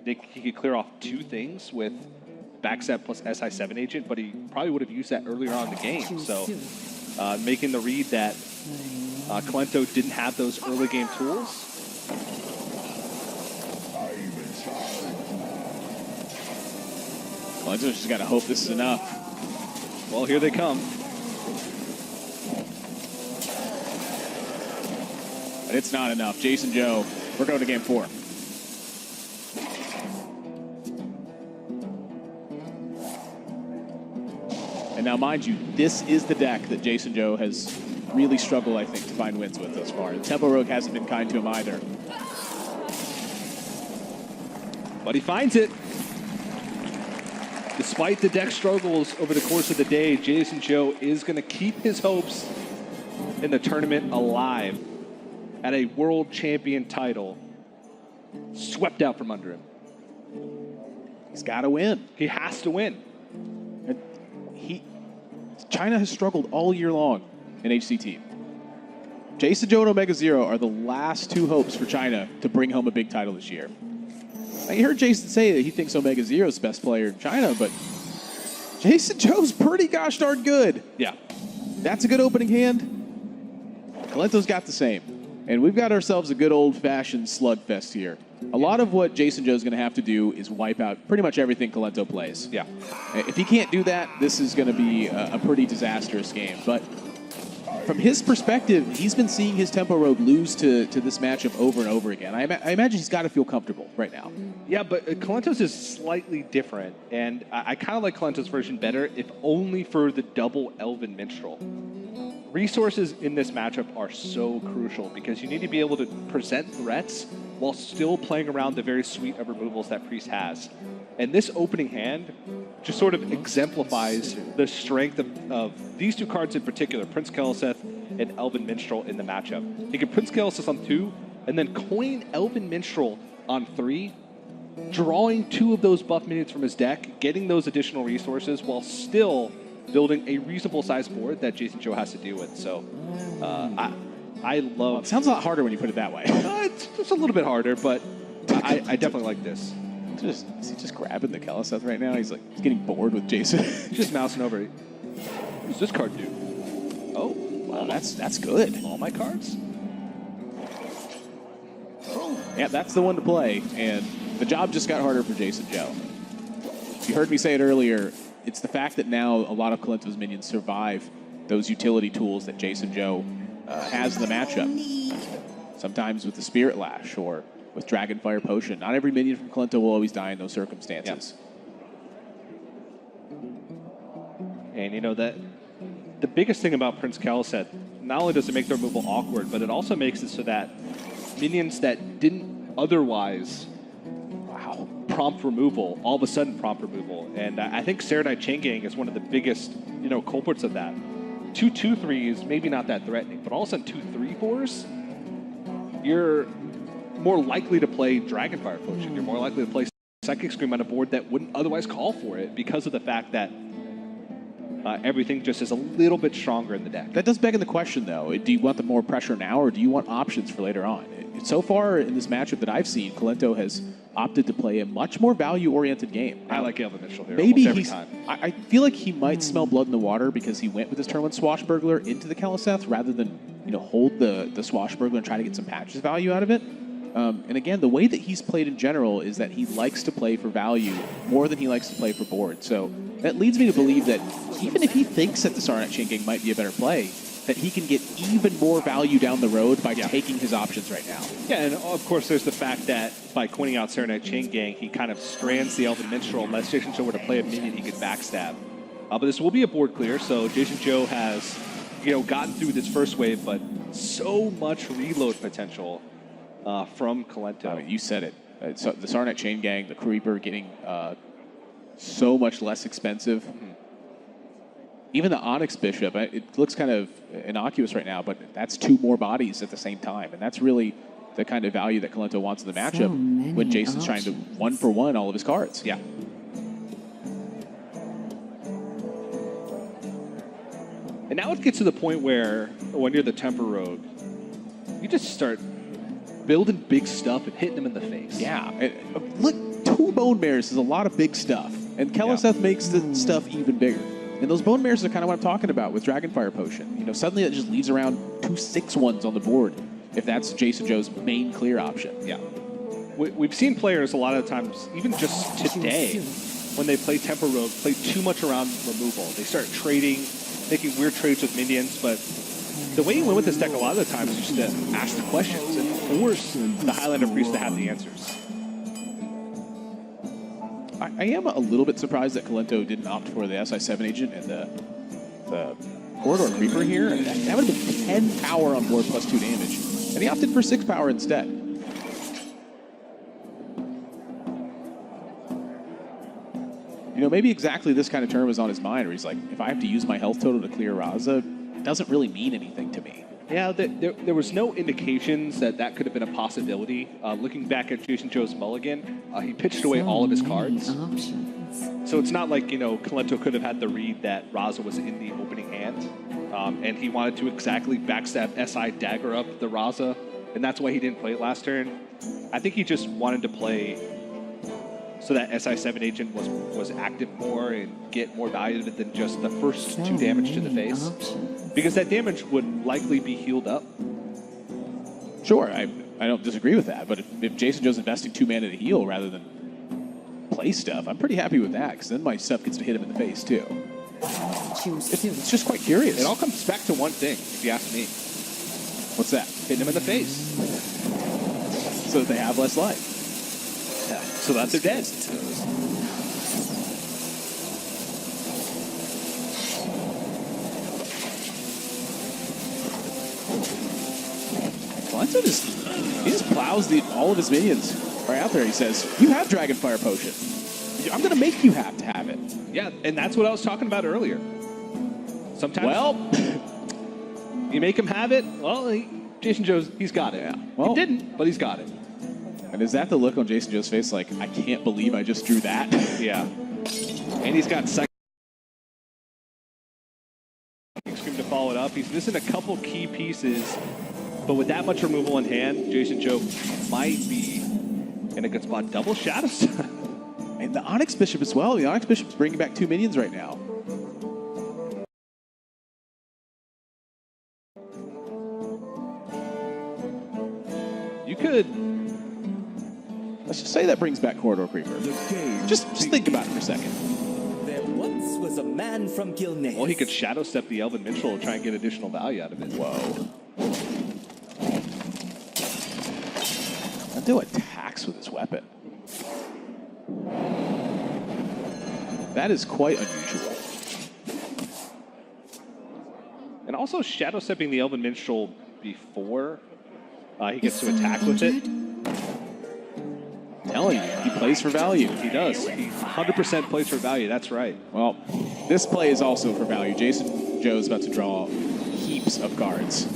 [SPEAKER 1] He could clear off 2 things with backstab plus SI7 agent, but he probably would have used that earlier on in the game. So making the read that Kolento didn't have those early game tools.
[SPEAKER 3] Kolento's just got to hope this is enough.
[SPEAKER 1] Well, here they come.
[SPEAKER 3] But it's not enough. JasonZhou, we're going to game 4. And now, mind you, this is the deck that JasonZhou has really struggled, I think, to find wins with thus far. The Tempo Rogue hasn't been kind to him either.
[SPEAKER 1] But he finds it. Despite the deck struggles over the course of the day, JasonZhou is going to keep his hopes in the tournament alive at a world champion title swept out from under him.
[SPEAKER 3] He's got to win.
[SPEAKER 1] He has to win.
[SPEAKER 3] And China has struggled all year long in HCT. JasonZhou and Omega Zero are the last 2 hopes for China to bring home a big title this year. I heard Jason say that he thinks Omega Zero is the best player in China, but JasonZhou's pretty gosh darn good.
[SPEAKER 1] Yeah.
[SPEAKER 3] That's a good opening hand. Kolento's got the same. And we've got ourselves a good old-fashioned slugfest here. A lot of what JasonZhou's going to have to do is wipe out pretty much everything Kolento plays.
[SPEAKER 1] Yeah.
[SPEAKER 3] If he can't do that, this is going to be a pretty disastrous game. But from his perspective, he's been seeing his Tempo Rogue lose to this matchup over and over again. I imagine he's got to feel comfortable right now.
[SPEAKER 1] Yeah, but Kolento's is slightly different, and I kind of like Kolento's version better, if only for the double Elven Minstrel. Resources in this matchup are so crucial because you need to be able to present threats while still playing around the very suite of removals that Priest has. And this opening hand just sort of exemplifies the strength of these 2 cards in particular, Prince Keleseth and Elven Minstrel in the matchup. He can Prince Keleseth on 2, and then coin Elven Minstrel on 3, drawing 2 of those buff minions from his deck, getting those additional resources while still building a reasonable sized board that JasonZhou has to deal with. So I love...
[SPEAKER 3] Well, it sounds a lot harder when you put it that way.
[SPEAKER 1] It's just a little bit harder, but I definitely like this.
[SPEAKER 3] Is he just grabbing the Keleseth right now? He's getting bored with Jason.
[SPEAKER 1] He's just mousing over. What does this card do? Oh,
[SPEAKER 3] wow, that's good.
[SPEAKER 1] All my cards?
[SPEAKER 3] Yeah, that's the one to play, and the job just got harder for JasonZhou. You heard me say it earlier, it's the fact that now a lot of Kolento's minions survive those utility tools that JasonZhou has in the matchup. Sometimes with the Spirit Lash or with Dragonfire Potion. Not every minion from Kolento will always die in those circumstances.
[SPEAKER 1] Yeah. And you know that the biggest thing about Prince Keleseth, not only does it make the removal awkward, but it also makes it so that minions that didn't otherwise prompt removal, all of a sudden prompt removal. And I think Serenade Chain Gang is one of the biggest, culprits of that. 2/2/3 is maybe not that threatening, but all of a sudden 2/3/4s, you're more likely to play Dragonfire Potion. You're more likely to play Psychic Scream on a board that wouldn't otherwise call for it because of the fact that everything just is a little bit stronger in the deck.
[SPEAKER 3] That does beg the question, though. Do you want the more pressure now, or do you want options for later on? So far in this matchup that I've seen, Kolento has opted to play a much more value-oriented game.
[SPEAKER 1] I like Elven Minstrel here
[SPEAKER 3] maybe
[SPEAKER 1] almost every time.
[SPEAKER 3] I feel like he might smell blood in the water because he went with his turn 1 Swashbuckler into the Keleseth rather than hold the Swashbuckler and try to get some patches value out of it. And again, the way that he's played in general is that he likes to play for value more than he likes to play for board. So that leads me to believe that even if he thinks that the Serenade Chain Gang might be a better play, that he can get even more value down the road by taking his options right now.
[SPEAKER 1] Yeah, and of course there's the fact that by coining out Serenade Chain Gang, he kind of strands the Elven Minstrel. Unless JasonZhou were to play a minion, he could backstab. But this will be a board clear, so JasonZhou has, gotten through this first wave, but so much reload potential from Kolento.
[SPEAKER 3] You said it. So the Sarnet Chain Gang, the Creeper getting so much less expensive. Even the Onyx Bishop, it looks kind of innocuous right now, but that's 2 more bodies at the same time. And that's really the kind of value that Kolento wants in the matchup when Jason's trying to 1-for-1 all of his cards.
[SPEAKER 1] Yeah. And now it gets to the point where when you're the Temper Rogue, you just start building big stuff and hitting them in the face.
[SPEAKER 3] Yeah. Look, 2 Bone Mares is a lot of big stuff. And Keleseth makes the stuff even bigger. And those Bone Mares are kind of what I'm talking about with Dragonfire Potion. Suddenly it just leaves around 2 6-1s on the board if that's JasonZhou's main clear option.
[SPEAKER 1] Yeah. We've seen players a lot of times, even just today, when they play Temper Rogue, play too much around removal. They start trading, making weird trades with minions, but the way you win with this deck a lot of the times is just to ask the questions and force the Highlander Priest to have the answers.
[SPEAKER 3] I am a little bit surprised that Kolento didn't opt for the SI7 agent and the Corridor Creeper here. That would have been 10 power on board plus 2 damage. And he opted for 6 power instead. Maybe exactly this kind of turn was on his mind, where he's like, if I have to use my health total to clear Raza, it doesn't really mean anything to me.
[SPEAKER 1] Yeah, there was no indications that could have been a possibility. Looking back at JasonZhou's mulligan, he pitched away all of his cards. So it's not like, Kolento could have had the read that Raza was in the opening hand. And he wanted to exactly backstab SI dagger up the Raza, and that's why he didn't play it last turn. I think he just wanted to play so that SI7 agent was active more and get more value of it than just the first 2 damage to the face. Because that damage would likely be healed up.
[SPEAKER 3] Sure, I don't disagree with that, but if JasonZhou's investing 2 mana to heal rather than play stuff, I'm pretty happy with that, because then my stuff gets to hit him in the face too. It's just quite curious.
[SPEAKER 1] It all comes back to one thing, if you ask me.
[SPEAKER 3] What's that?
[SPEAKER 1] Hitting him in the face.
[SPEAKER 3] So that they have less life.
[SPEAKER 1] Yeah, so that they're dead.
[SPEAKER 3] Kolento just plows all of his minions right out there. He says, you have Dragonfire Potion. I'm going to make you have to have it.
[SPEAKER 1] Yeah, and that's what I was talking about earlier. Sometimes, you make him have it. Well, JasonZhou's, he's got it.
[SPEAKER 3] Yeah. Well,
[SPEAKER 1] he didn't, but he's got it.
[SPEAKER 3] And is that the look on JasonZhou's face? Like, I can't believe I just drew that.
[SPEAKER 1] Yeah. And he's got second scream to follow it up. He's missing a couple key pieces, but with that much removal in hand, JasonZhou might be in a good spot. Double Shadow Step.
[SPEAKER 3] And the Onyx Bishop as well. The Onyx Bishop's bringing back 2 minions right now.
[SPEAKER 1] You could...
[SPEAKER 3] Let's just say that brings back Corridor Creeper. Just think about it for a second.
[SPEAKER 5] There once was a man from Gilneas.
[SPEAKER 1] Well, he could Shadow Step the Elven Minstrel to try and get additional value out of it.
[SPEAKER 3] Whoa. Kolento attacks with his weapon. That is quite unusual.
[SPEAKER 1] And also Shadow Stepping the Elven Minstrel before he gets to attack with it.
[SPEAKER 3] I'm telling you, he plays for value.
[SPEAKER 1] He does. He 100% plays for value. That's right.
[SPEAKER 3] Well, this play is also for value. JasonZhou is about to draw heaps of cards.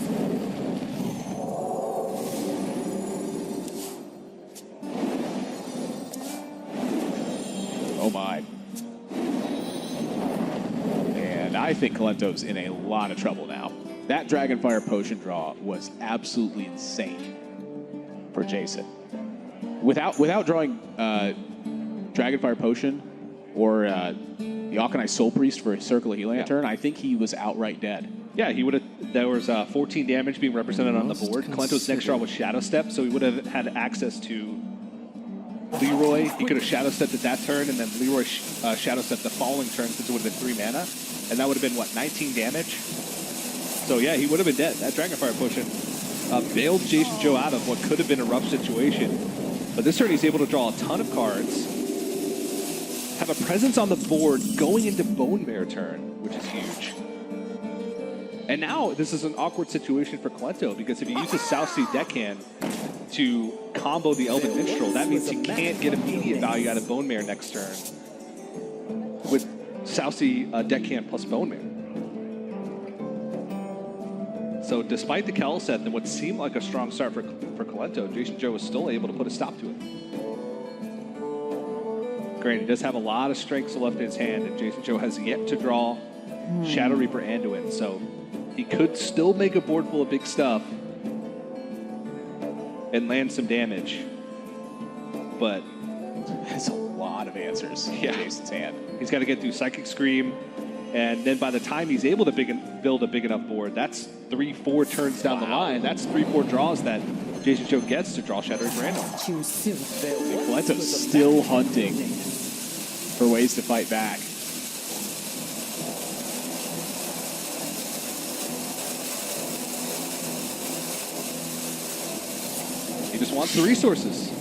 [SPEAKER 3] Oh my. And I think Kolento's in a lot of trouble now. That Dragonfire Potion draw was absolutely insane for Jason. Without drawing Dragonfire Potion or the Auchenai Soul Priest for a Circle of Healing turn, I think he was outright dead.
[SPEAKER 1] Yeah, he would have. There was 14 damage being represented on the board. Kolento's next draw was Shadow Step, so he would have had access to Leroy. He could have Shadow Stepped at that turn, and then Leroy Shadow Stepped the following turn since it would have been 3 mana, and that would have been what, 19 damage. So yeah, he would have been dead. That Dragonfire Potion bailed JasonZhou out of what could have been a rough situation. But this turn he's able to draw a ton of cards. have a presence on the board going into Bone Mare turn, which is huge. And now this is an awkward situation for Kolento because if he uses South Sea Deckhand to combo the Elven Minstrel, that means he can't get immediate value out of Bone Mare next turn with South Sea Deckhand plus Bone Mare. So despite the Kel set and what seemed like a strong start for Kolento, JasonZhou was still able to put a stop to it. Granted, he does have a lot of strengths left in his hand, and JasonZhou has yet to draw Shadow Reaper Anduin, so he could still make a board full of big stuff and land some damage. But
[SPEAKER 3] That's a lot of answers in Jason's hand.
[SPEAKER 1] he's got to get through Psychic Scream, and then by the time he's able to build a big enough board, that's 3-4 turns down the line. That's 3-4 draws that JasonZhou gets to draw Shadow Reaper Anduin.
[SPEAKER 5] Too soon. There once
[SPEAKER 3] Kolento's
[SPEAKER 5] was a
[SPEAKER 3] still
[SPEAKER 5] man
[SPEAKER 3] hunting
[SPEAKER 5] from
[SPEAKER 3] for ways to fight back.
[SPEAKER 1] He just wants the resources.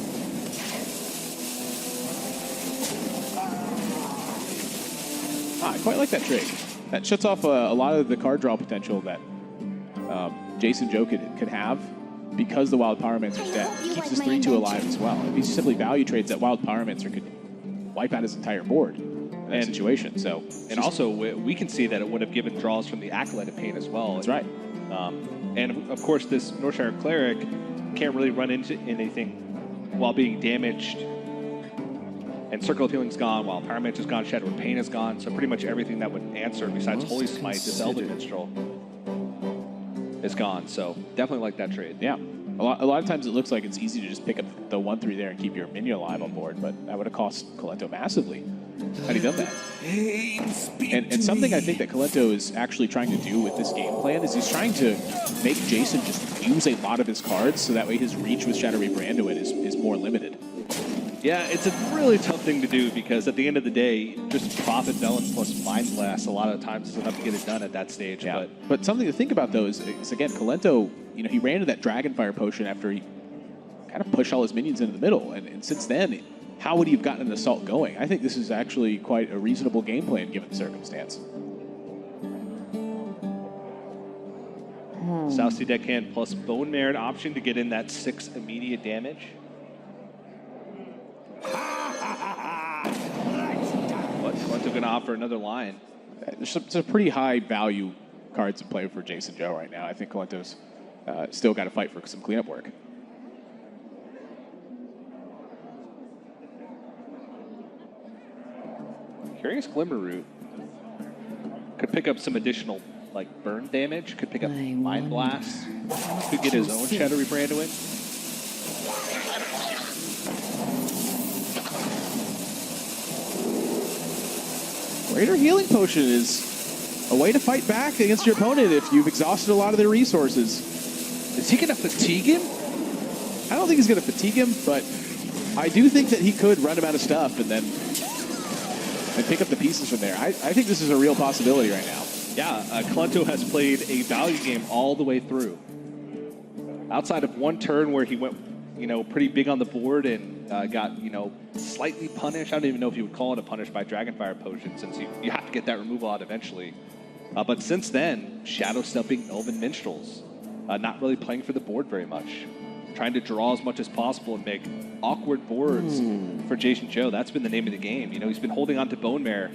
[SPEAKER 3] I quite like that trade. That shuts off a lot of the card draw potential that JasonZhou could have because the Wild Pyromancer's dead. It keeps his 3-2 alive as well. If he simply value trades, that Wild Pyromancer could wipe out his entire board in that situation. So,
[SPEAKER 1] And also, we can see that it would have given draws from the Acolyte of Pain as well.
[SPEAKER 3] that's right.
[SPEAKER 1] And of course, this Northshire Cleric can't really run into anything while being damaged. And Circle of Healing's gone, while Pyromancer's gone, Shadow of Pain is gone. So pretty much everything that would answer besides Holy Smite, this Elven Minstrel, is gone. So definitely like that trade.
[SPEAKER 3] Yeah. A lot of times it looks like it's easy to just pick up the 1-3 there and keep your minion alive on board, but that would have cost Kolento massively had he done that. And something I think that Kolento is actually trying to do with this game plan is he's trying to make Jason just use a lot of his cards so that way his reach with Shadow Reaper Anduin is more limited.
[SPEAKER 1] Yeah, it's a really tough thing to do because at the end of the day, just Prophet Velen plus Mind Blast a lot of times is enough to get it done at that stage.
[SPEAKER 3] Yeah. But something to think about though is again, Kolento, he ran into that Dragonfire potion after he kind of pushed all his minions into the middle, and since then, how would he have gotten an assault going? I think this is actually quite a reasonable game plan given the circumstance.
[SPEAKER 1] South Sea Deckhand plus Bone Mare an option to get in that 6 immediate damage. What? Kolento going to offer another line.
[SPEAKER 3] There's some pretty high value cards in play for JasonZhou right now. I think Kolento's still got to fight for some cleanup work.
[SPEAKER 1] Curious Glimmer Root could pick up some additional burn damage, could pick up Mind Blast, could get his own Shadow Reaper Anduin.
[SPEAKER 3] Greater Healing Potion is a way to fight back against your opponent if you've exhausted a lot of their resources.
[SPEAKER 1] Is he going to fatigue him?
[SPEAKER 3] I don't think he's going to fatigue him, but I do think that he could run him out of stuff and pick up the pieces from there. I think this is a real possibility right now.
[SPEAKER 1] Yeah, Kolento has played a value game all the way through. Outside of one turn where he went, pretty big on the board and got, slightly punished. I don't even know if you would call it a punish by Dragonfire Potion, since you have to get that removal out eventually. But since then, Shadow Stepping Elven Minstrels, not really playing for the board very much. Trying to draw as much as possible and make awkward boards for JasonZhou. That's been the name of the game. He's been holding on to Bone Mare.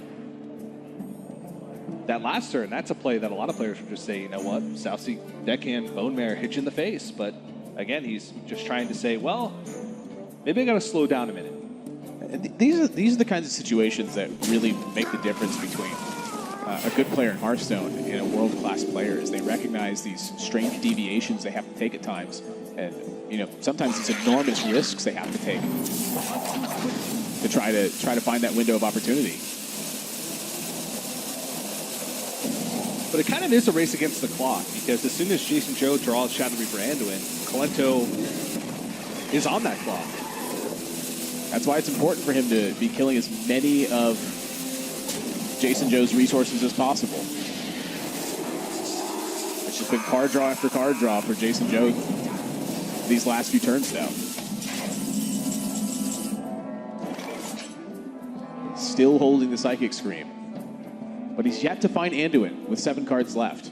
[SPEAKER 1] That last turn, that's a play that a lot of players would just say, you know what, South Sea Deckhand, Bone Mare, hit you in the face. But again, he's just trying to say, well, maybe I got to slow down a minute.
[SPEAKER 3] These are the kinds of situations that really make the difference between a good player in Hearthstone and a world-class player, is they recognize these strange deviations they have to take at times. And, sometimes these enormous risks they have to take to try to find that window of opportunity.
[SPEAKER 1] But it kind of is a race against the clock, because as soon as JasonZhou draws Shadow Reaper Anduin, Kolento is on that clock.
[SPEAKER 3] That's why it's important for him to be killing as many of JasonZhou's resources as possible. It's just been card draw after card draw for JasonZhou these last few turns now. still holding the Psychic Scream. But he's yet to find Anduin with 7 cards left.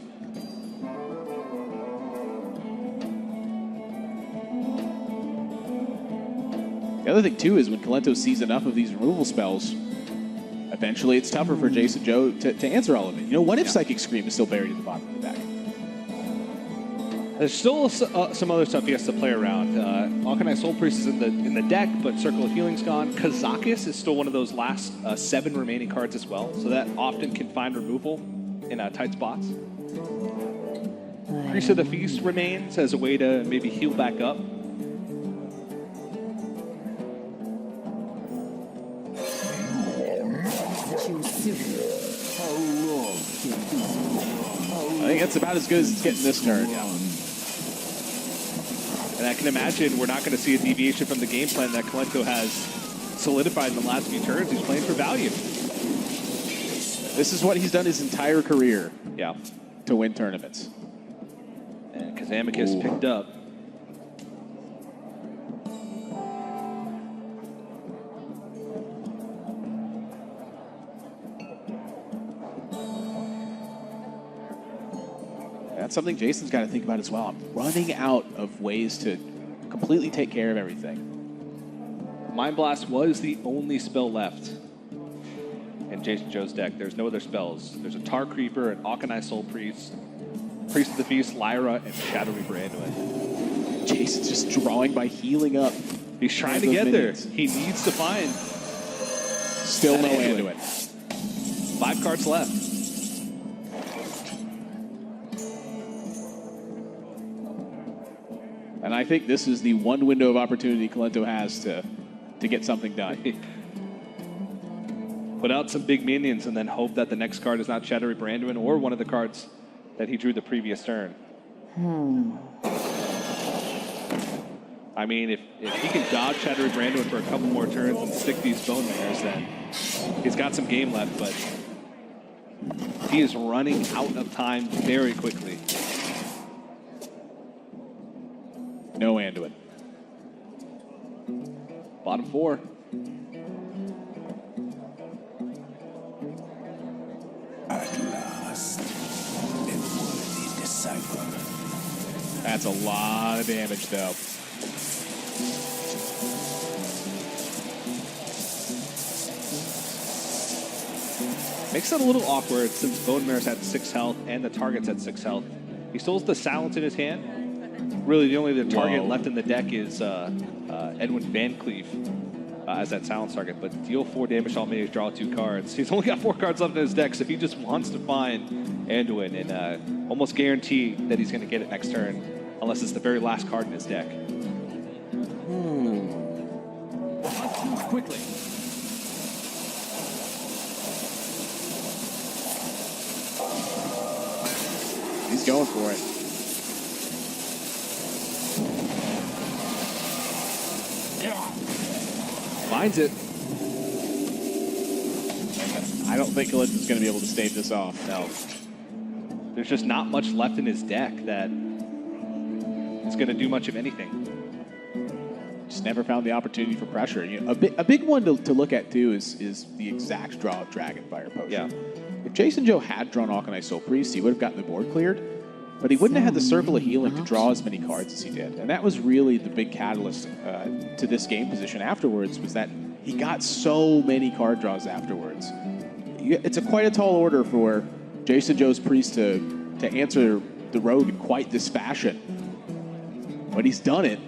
[SPEAKER 3] The other thing, too, is when Kolento sees enough of these removal spells, eventually it's tougher for JasonZhou to answer all of it. You know, what if Psychic Scream is still buried at the bottom of the deck?
[SPEAKER 1] There's still some other stuff he has to play around. Alkanai Soul Priest is in the deck, but Circle of Healing's gone. Kazakis is still one of those last 7 remaining cards as well, so that often can find removal in tight spots. Priest of the Feast remains as a way to maybe heal back up.
[SPEAKER 3] I think that's about as good as it's getting this turn. Yeah.
[SPEAKER 1] And I can imagine we're not going to see a deviation from the game plan that Kolento has solidified in the last few turns. He's playing for value.
[SPEAKER 3] This is what he's done his entire career.
[SPEAKER 1] Yeah.
[SPEAKER 3] To win tournaments.
[SPEAKER 1] And Kazamikis picked up.
[SPEAKER 3] That's something Jason's got to think about as well. I'm running out of ways to completely take care of everything.
[SPEAKER 1] Mind Blast was the only spell left in JasonZhou's deck. There's no other spells. There's a Tar Creeper, an Alkanai Soul Priest, Priest of the Feast, Lyra, and Shadow Reaper Anduin.
[SPEAKER 3] Jason's just drawing by healing up.
[SPEAKER 1] He's trying to get minions there. He needs to find.
[SPEAKER 3] Still no Anduin.
[SPEAKER 1] 5 cards left.
[SPEAKER 3] And I think this is the one window of opportunity Kolento has to get something done.
[SPEAKER 1] Put out some big minions and then hope that the next card is not Shadow Reaper Anduin or one of the cards that he drew the previous turn. I mean, if he can dodge Shadow Reaper Anduin for a couple more turns and stick these Bone Mayors, then he's got some game left, but he is running out of time very quickly.
[SPEAKER 3] No Anduin.
[SPEAKER 1] Bottom 4.
[SPEAKER 4] At last, a worthy disciple.
[SPEAKER 3] That's a lot of damage, though.
[SPEAKER 1] Makes it a little awkward since Bone Mare's at 6 health and the target's at 6 health. He still has the Silence in his hand. Really, the only target left in the deck is Edwin Van Cleef as that Silence target. But deal 4 damage to all minions, draw 2 cards. He's only got 4 cards left in his deck, so if he just wants to find Anduin and almost guarantee that he's going to get it next turn, unless it's the very last card in his deck.
[SPEAKER 5] Quickly.
[SPEAKER 3] He's going for it.
[SPEAKER 1] Finds it.
[SPEAKER 3] I don't think Kolento's going to be able to stave this off.
[SPEAKER 1] No. There's just not much left in his deck that is going to do much of anything.
[SPEAKER 3] Just never found the opportunity for pressure. You know, a big one to look at, too, is the exact draw of Dragonfire Potion.
[SPEAKER 1] Yeah.
[SPEAKER 3] If JasonZhou had drawn Alkanai Soul Priest, he would have gotten the board cleared, but he wouldn't have had the Circle of Healing to draw as many cards as he did. And that was really the big catalyst to this game position afterwards, was that he got so many card draws afterwards. It's quite a tall order for JasonZhou's Priest to answer the rogue in quite this fashion. But he's done it.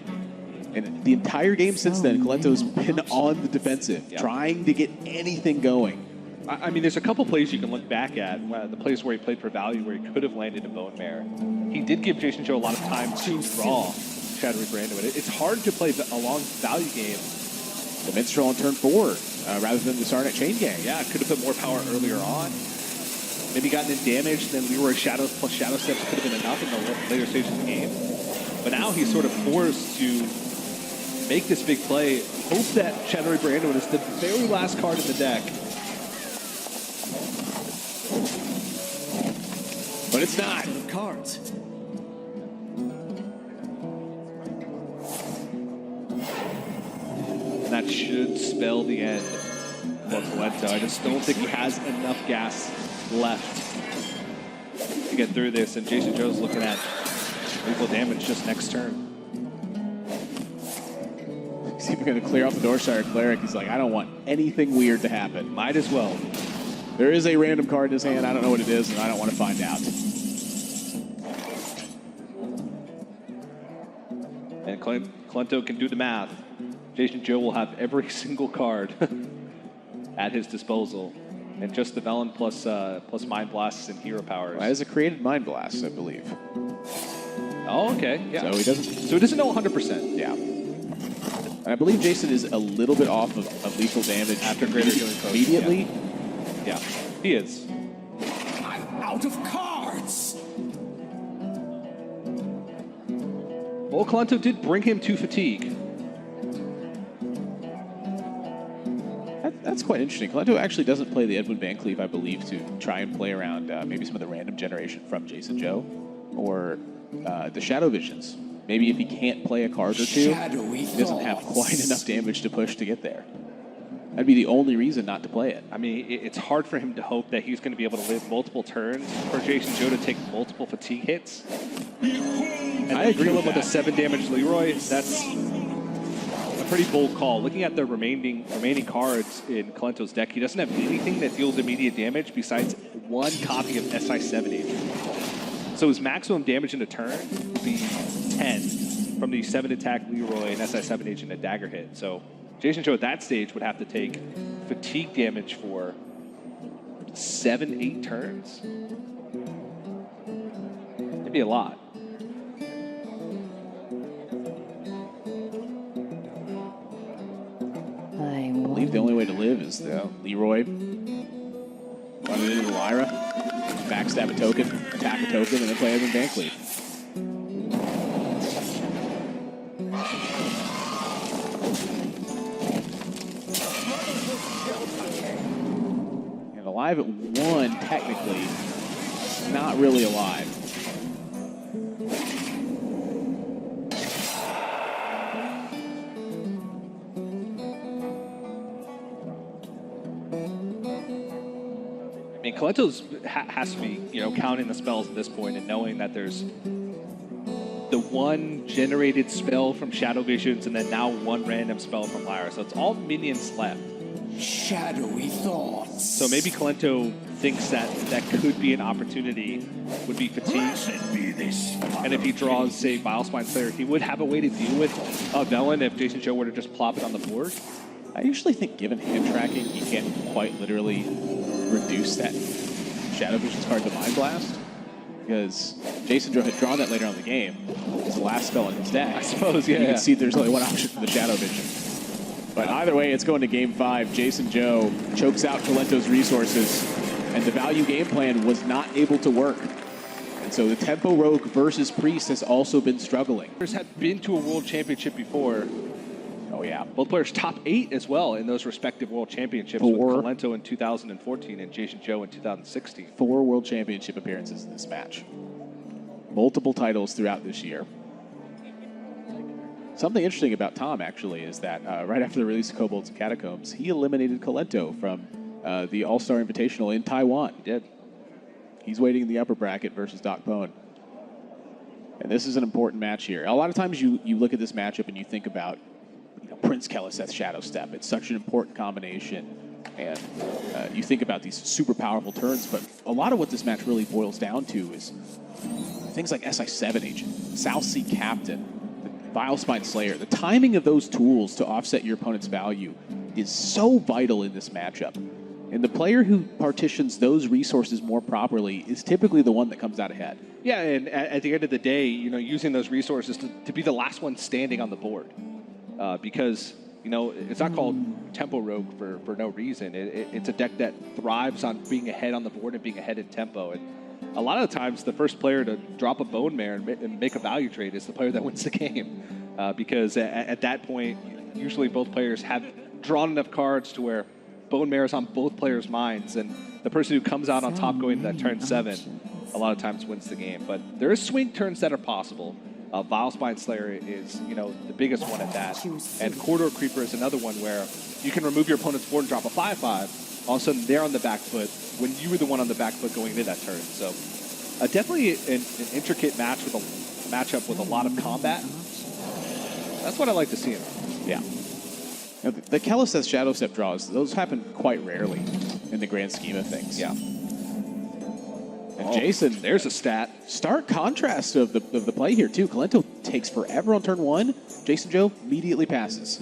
[SPEAKER 3] And the entire game since then, Kolento's been on the defensive, trying to get anything going.
[SPEAKER 1] I mean, there's a couple plays you can look back at. The plays where he played for value, where he could have landed a Bone Mare. He did give JasonZhou a lot of time to draw Shadow Reaper Anduin. It's hard to play a long value game.
[SPEAKER 3] The Minstrel on turn 4, rather than the Sarnet Chain Gang.
[SPEAKER 1] Yeah, could have put more power earlier on. Maybe gotten in damage, then Leroy Shadows plus Shadow Steps could have been enough in the later stages of the game. But now he's sort of forced to make this big play, hope that Shadow Reaper Anduin is the very last card in the deck.
[SPEAKER 3] But it's not.
[SPEAKER 5] Cards.
[SPEAKER 1] And that should spell the end. for Kolento. I just don't think he has enough gas left to get through this, and JasonZhou's looking at lethal damage just next turn.
[SPEAKER 3] He's even going to clear off the Doorshire Cleric. He's like, I don't want anything weird to happen.
[SPEAKER 1] Might as well.
[SPEAKER 3] There is a random card in his hand. I don't know what it is, and I don't want to find out.
[SPEAKER 1] And Kolento can do the math. JasonZhou will have every single card at his disposal. And just the Velen plus Mind Blasts and Hero Powers.
[SPEAKER 3] Well, has a created Mind Blast, I believe.
[SPEAKER 1] Oh, okay. Yeah.
[SPEAKER 3] So he doesn't.
[SPEAKER 1] So he doesn't know 100%.
[SPEAKER 3] Yeah. And I believe Jason is a little bit off of lethal damage
[SPEAKER 1] After Greater Healing Potion.
[SPEAKER 3] immediately.
[SPEAKER 1] Yeah, he is.
[SPEAKER 4] I'm out of cards.
[SPEAKER 1] Well, Kolento did bring him to fatigue.
[SPEAKER 3] That's quite interesting. Kolento actually doesn't play the Edwin Van Cleef, I believe, to try and play around maybe some of the random generation from JasonZhou or the Shadow Visions. Maybe if he can't play a card or two, he doesn't have quite enough damage to push to get there. That'd be the only reason not to play it.
[SPEAKER 1] I mean, it's hard for him to hope that he's going to be able to live multiple turns for JasonZhou to take multiple fatigue hits. And
[SPEAKER 3] I agree
[SPEAKER 1] kill
[SPEAKER 3] with
[SPEAKER 1] him with a
[SPEAKER 3] that.
[SPEAKER 1] 7 damage Leroy. That's a pretty bold call. Looking at the remaining cards in Kolento's deck, he doesn't have anything that deals immediate damage besides one copy of SI7 Agent. So his maximum damage in a turn would be 10 from the 7 attack Leroy and SI7 Agent and dagger hit. So JasonZhou at that stage would have to take fatigue damage for 7-8 turns. It'd be a lot.
[SPEAKER 3] I believe the only way to live is the Leroy. Run it into the Lyra, backstab a token, attack a token, and then play Edwin Van Cleef. And alive at 1, technically, not really alive.
[SPEAKER 1] I mean, Kolento's has to be, counting the spells at this point and knowing that there's the one generated spell from Shadow Visions and then now one random spell from Lyra. So it's all minions left.
[SPEAKER 4] Shadowy thoughts.
[SPEAKER 1] So maybe Kolento thinks that could be an opportunity, would be fatigue. And if he draws, say, Vilespine Slayer, he would have a way to deal with Velen if JasonZhou were to just plop it on the board.
[SPEAKER 3] I usually think given hand tracking, you can't quite literally reduce that Shadow Visions card to Mind Blast, because JasonZhou had drawn that later on in the game. It's the last spell in his deck.
[SPEAKER 1] I suppose, yeah.
[SPEAKER 3] You can see there's only one option for the Shadow Vision. But either way, it's going to Game 5. JasonZhou chokes out Kolento's resources, and the value game plan was not able to work. And so the Tempo Rogue versus Priest has also been struggling.
[SPEAKER 1] Players have been to a World Championship before.
[SPEAKER 3] Oh, yeah.
[SPEAKER 1] Both players top 8 as well in those respective World Championships with Kolento in 2014 and JasonZhou in 2016.
[SPEAKER 3] 4 World Championship appearances in this match. Multiple titles throughout this year. Something interesting about Tom, actually, is that right after the release of Kobolds and Catacombs, he eliminated Kolento from the All-Star Invitational in Taiwan.
[SPEAKER 1] He did.
[SPEAKER 3] He's waiting in the upper bracket versus Doc Pone. And this is an important match here. A lot of times you look at this matchup and you think about Prince Keleseth's Shadow Step. It's such an important combination. And you think about these super powerful turns, but a lot of what this match really boils down to is things like SI7 Agent, South Sea Captain, Vilespine Slayer. The timing of those tools to offset your opponent's value is so vital in this matchup. And the player who partitions those resources more properly is typically the one that comes out ahead.
[SPEAKER 1] Yeah, and at the end of the day, using those resources to be the last one standing on the board. Because, it's not called Tempo Rogue for no reason. It's a deck that thrives on being ahead on the board and being ahead in tempo. And a lot of the times, the first player to drop a Bone Mare and make a value trade is the player that wins the game. Because at that point, usually both players have drawn enough cards to where Bone Mare is on both players' minds. And the person who comes out on top going to that turn 7 a lot of times wins the game. But there is swing turns that are possible. Vile Spine Slayer is, the biggest one at that. And Corridor Creeper is another one where you can remove your opponent's board and drop a 5/5. All of a sudden, they're on the back foot when you were the one on the back foot going into that turn. So definitely an intricate matchup with a lot of combat. That's what I like to see in it.
[SPEAKER 3] Yeah. The Keleseth Shadow Step draws, those happen quite rarely in the grand scheme of things.
[SPEAKER 1] Yeah.
[SPEAKER 3] And Jason,
[SPEAKER 1] there's a stat.
[SPEAKER 3] Stark contrast of the play here, too. Kolento takes forever on turn 1. JasonZhou immediately passes.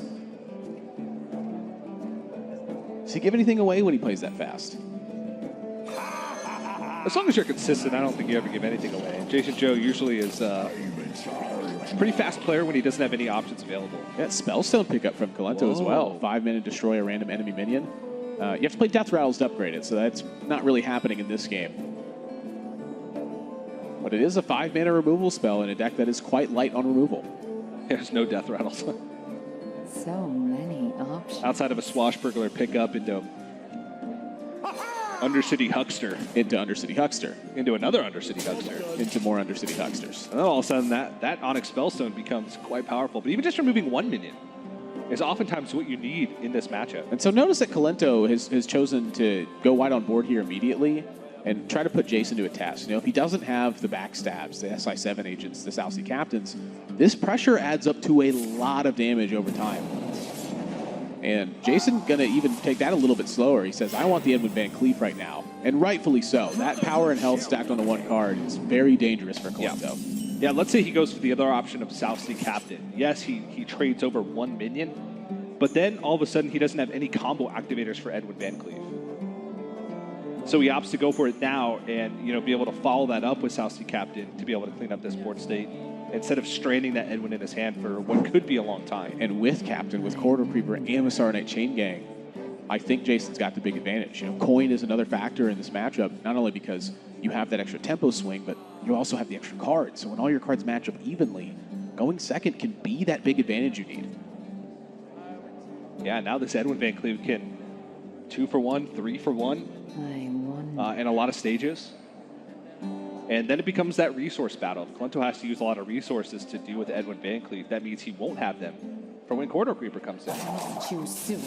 [SPEAKER 3] Does he give anything away when he plays that fast?
[SPEAKER 1] As long as you're consistent, I don't think you ever give anything away. JasonZhou usually is a pretty fast player when he doesn't have any options available.
[SPEAKER 3] Yeah, Spellstone pickup from Kolento as well. 5-mana destroy a random enemy minion. You have to play Death Rattles to upgrade it, so that's not really happening in this game. But it is a 5-mana removal spell in a deck that is quite light on removal.
[SPEAKER 1] There's no Death Rattles.
[SPEAKER 6] So many options.
[SPEAKER 1] Outside of a Swashbuckler pickup into Undercity Huckster.
[SPEAKER 3] Into Undercity Huckster.
[SPEAKER 1] Into another Undercity Huckster.
[SPEAKER 3] Into more Undercity Hucksters.
[SPEAKER 1] And then all of a sudden that Onyx Spellstone becomes quite powerful. But even just removing one minion is oftentimes what you need in this matchup.
[SPEAKER 3] And so notice that Kolento has chosen to go wide on board here immediately and try to put Jason to a test. If he doesn't have the backstabs, the SI7 agents, the South Sea Captains, this pressure adds up to a lot of damage over time. And Jason going to even take that a little bit slower. He says, I want the Edwin Van Cleef right now. And rightfully so. That power and health stacked onto one card is very dangerous for Kolento.
[SPEAKER 1] Yeah, let's say he goes for the other option of South Sea Captain. Yes, he trades over one minion, but then all of a sudden he doesn't have any combo activators for Edwin Van Cleef. So he opts to go for it now and be able to follow that up with South Sea Captain to be able to clean up this board state instead of straining that Edwin in his hand for what could be a long time.
[SPEAKER 3] And with Captain, with Corridor Creeper and Amazar Knight Chain Gang, I think Jason's got the big advantage. Coin is another factor in this matchup, not only because you have that extra tempo swing, but you also have the extra cards. So when all your cards match up evenly, going second can be that big advantage you need.
[SPEAKER 1] Yeah, now this Edwin Van Cleef can 2 for 1, 3 for 1. In a lot of stages. And then it becomes that resource battle. If Kolento has to use a lot of resources to deal with Edwin Van Cleef, that means he won't have them for when Corridor Creeper comes in.
[SPEAKER 6] Choose soon.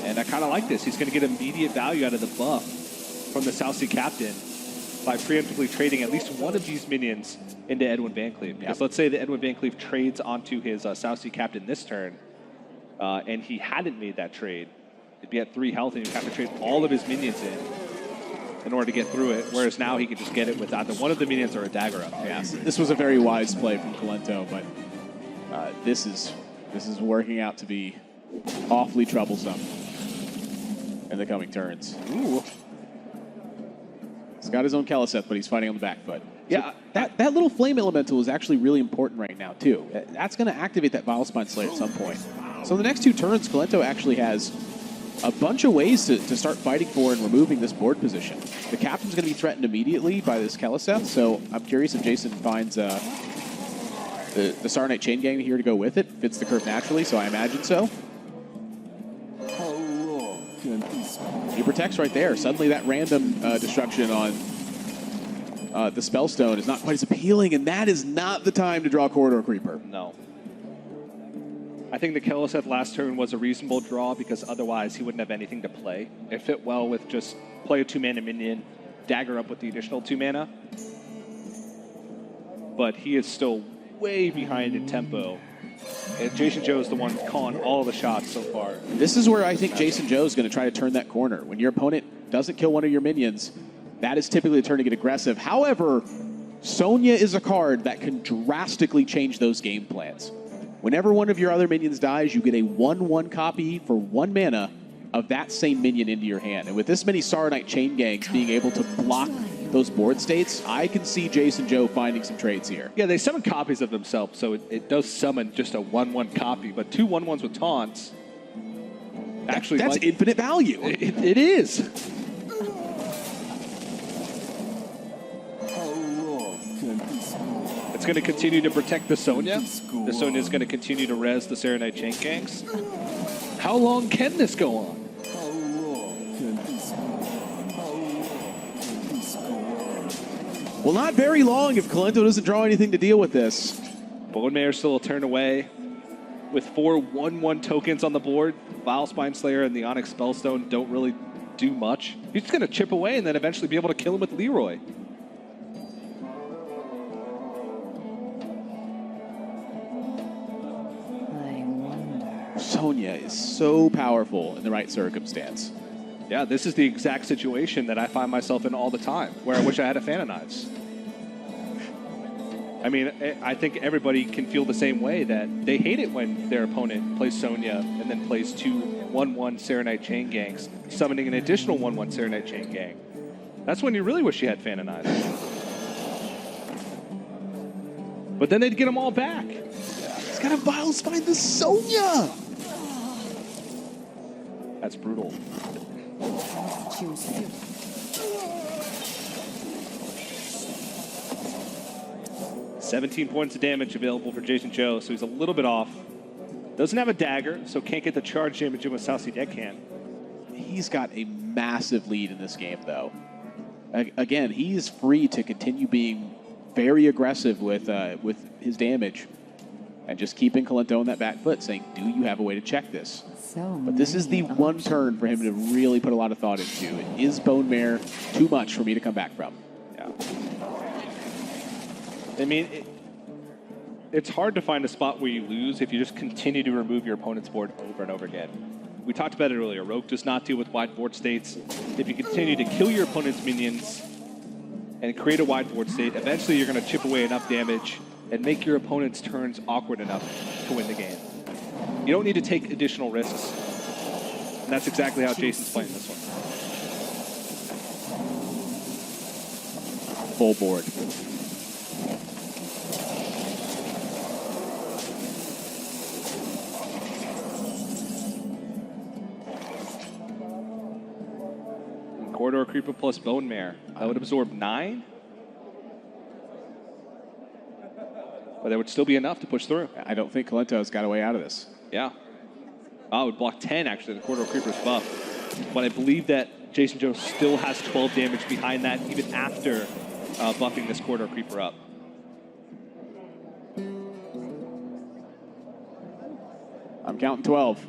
[SPEAKER 1] And I kind of like this. He's going to get immediate value out of the buff from the South Sea Captain by preemptively trading at least one of these minions into Edwin Van Cleef. Because let's say that Edwin Van Cleef trades onto his South Sea Captain this turn, and he hadn't made that trade. He'd be at 3 health, and he'd have to trade all of his minions in order to get through it, whereas now he can just get it with either one of the minions or a dagger up.
[SPEAKER 3] Yes, this was a very wise play from Kolento, but this is working out to be awfully troublesome in the coming turns.
[SPEAKER 1] Ooh.
[SPEAKER 3] He's got his own Keleseth, but he's fighting on the back foot.
[SPEAKER 1] Yeah,
[SPEAKER 3] so that little Flame Elemental is actually really important right now, too. That's going to activate that Vile Spine Slayer at some point. So the next 2 turns, Kolento actually has a bunch of ways to start fighting for and removing this board position. The Captain's going to be threatened immediately by this Keleseth, so I'm curious if Jason finds the Star Knight Chain Gang here to go with it. Fits the curve naturally, so I imagine so. He protects right there. Suddenly that random destruction on the Spellstone is not quite as appealing, and that is not the time to draw Corridor Creeper.
[SPEAKER 1] No. I think the Keleseth last turn was a reasonable draw because otherwise he wouldn't have anything to play. It fit well with just play a 2-mana minion, dagger up with the additional 2 mana. But he is still way behind in tempo. And JasonZhou is the one calling all the shots so far.
[SPEAKER 3] This is where I think JasonZhou is going to try to turn that corner. When your opponent doesn't kill one of your minions, that is typically the turn to get aggressive. However, Sonya is a card that can drastically change those game plans. Whenever one of your other minions dies, you get a 1/1 copy for 1 mana of that same minion into your hand. And with this many Star Knight Chain Gangs being able to block those board states, I can see JasonZhou finding some trades here.
[SPEAKER 1] Yeah, they summon copies of themselves, so it does summon just a 1/1 copy, but 2 1/1s with taunts. Actually,
[SPEAKER 3] that's infinite value.
[SPEAKER 1] It is. It's going to continue to protect the Sonya. The Sonya is going to continue to res the Serenite Chain Gangs. How long can this go on?
[SPEAKER 4] How long can this go on? How long can this go on?
[SPEAKER 3] Well, not very long if Kolento doesn't draw anything to deal with this.
[SPEAKER 1] Bone Mayor still turned away with 4 1/1 tokens on the board. Vile Spine Slayer and the Onyx Spellstone don't really do much. He's just going to chip away and then eventually be able to kill him with Leroy.
[SPEAKER 6] I wonder.
[SPEAKER 3] Sonya is so powerful in the right circumstance.
[SPEAKER 1] Yeah, this is the exact situation that I find myself in all the time, where I wish I had a Fan of Knives. I mean, I think everybody can feel the same way, that they hate it when their opponent plays Sonya and then plays 2 1/1 Serenite Chain Gangs, summoning an additional 1/1 Serenite Chain Gang. That's when you really wish you had Fan of Knives. But then they'd get them all back.
[SPEAKER 3] He's got a Vile Spine the Sonya!
[SPEAKER 1] That's brutal.
[SPEAKER 6] Choose you.
[SPEAKER 1] $17 points of damage available for JasonZhou, so he's a little bit off. Doesn't have a dagger, so can't get the charge damage in with Southsea Deckhand.
[SPEAKER 3] He's got a massive lead in this game, though. Again, he is free to continue being very aggressive with his damage and just keeping Kolento on that back foot, saying, do you have a way to check this?
[SPEAKER 6] So
[SPEAKER 3] But this is the
[SPEAKER 6] many
[SPEAKER 3] one
[SPEAKER 6] options.
[SPEAKER 3] turn for him to really put a lot of thought into. Is Bone Mare too much for me to come back from?
[SPEAKER 1] Yeah. I mean, it's hard to find a spot where you lose if you just continue to remove your opponent's board over and over again. We talked about it earlier. Rogue does not deal with wide board states. If you continue to kill your opponent's minions and create a wide board state, eventually you're going to chip away enough damage and make your opponent's turns awkward enough to win the game. You don't need to take additional risks. And that's exactly how Jason's playing this one.
[SPEAKER 3] Full board.
[SPEAKER 1] Corridor Creeper plus Bone Mare. That would absorb 9. But that would still be enough to push through.
[SPEAKER 3] I don't think Kolento's got a way out of this.
[SPEAKER 1] Yeah. Oh, it would block 10, actually, the Corridor Creeper's buff. But I believe that JasonZhou still has 12 damage behind that, even after buffing this Corridor Creeper up.
[SPEAKER 3] I'm counting 12.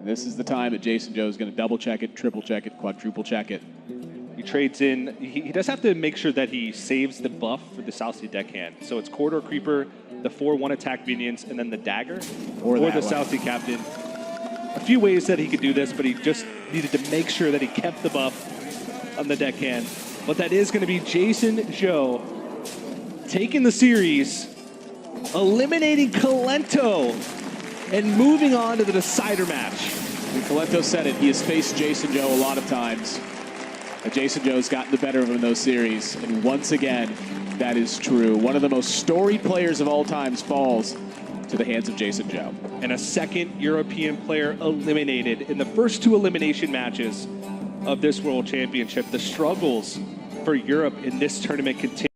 [SPEAKER 3] This is the time that JasonZhou is going to double check it, triple check it, quadruple check it.
[SPEAKER 1] He trades in. He does have to make sure that he saves the buff for the Southsea Deckhand. So it's Corridor Creeper, the 4 1-attack minions, and then the dagger, or the Southsea Captain. A few ways that he could do this, but he just needed to make sure that he kept the buff on the Deckhand. But that is going to be JasonZhou taking the series, eliminating Kolento, and moving on to the decider match.
[SPEAKER 3] And Kolento said it. He has faced JasonZhou a lot of times. JasonZhou's gotten the better of him in those series. And once again, that is true. One of the most storied players of all times falls to the hands of JasonZhou.
[SPEAKER 1] And a second European player eliminated in the first 2 elimination matches of this World Championship. The struggles for Europe in this tournament continue.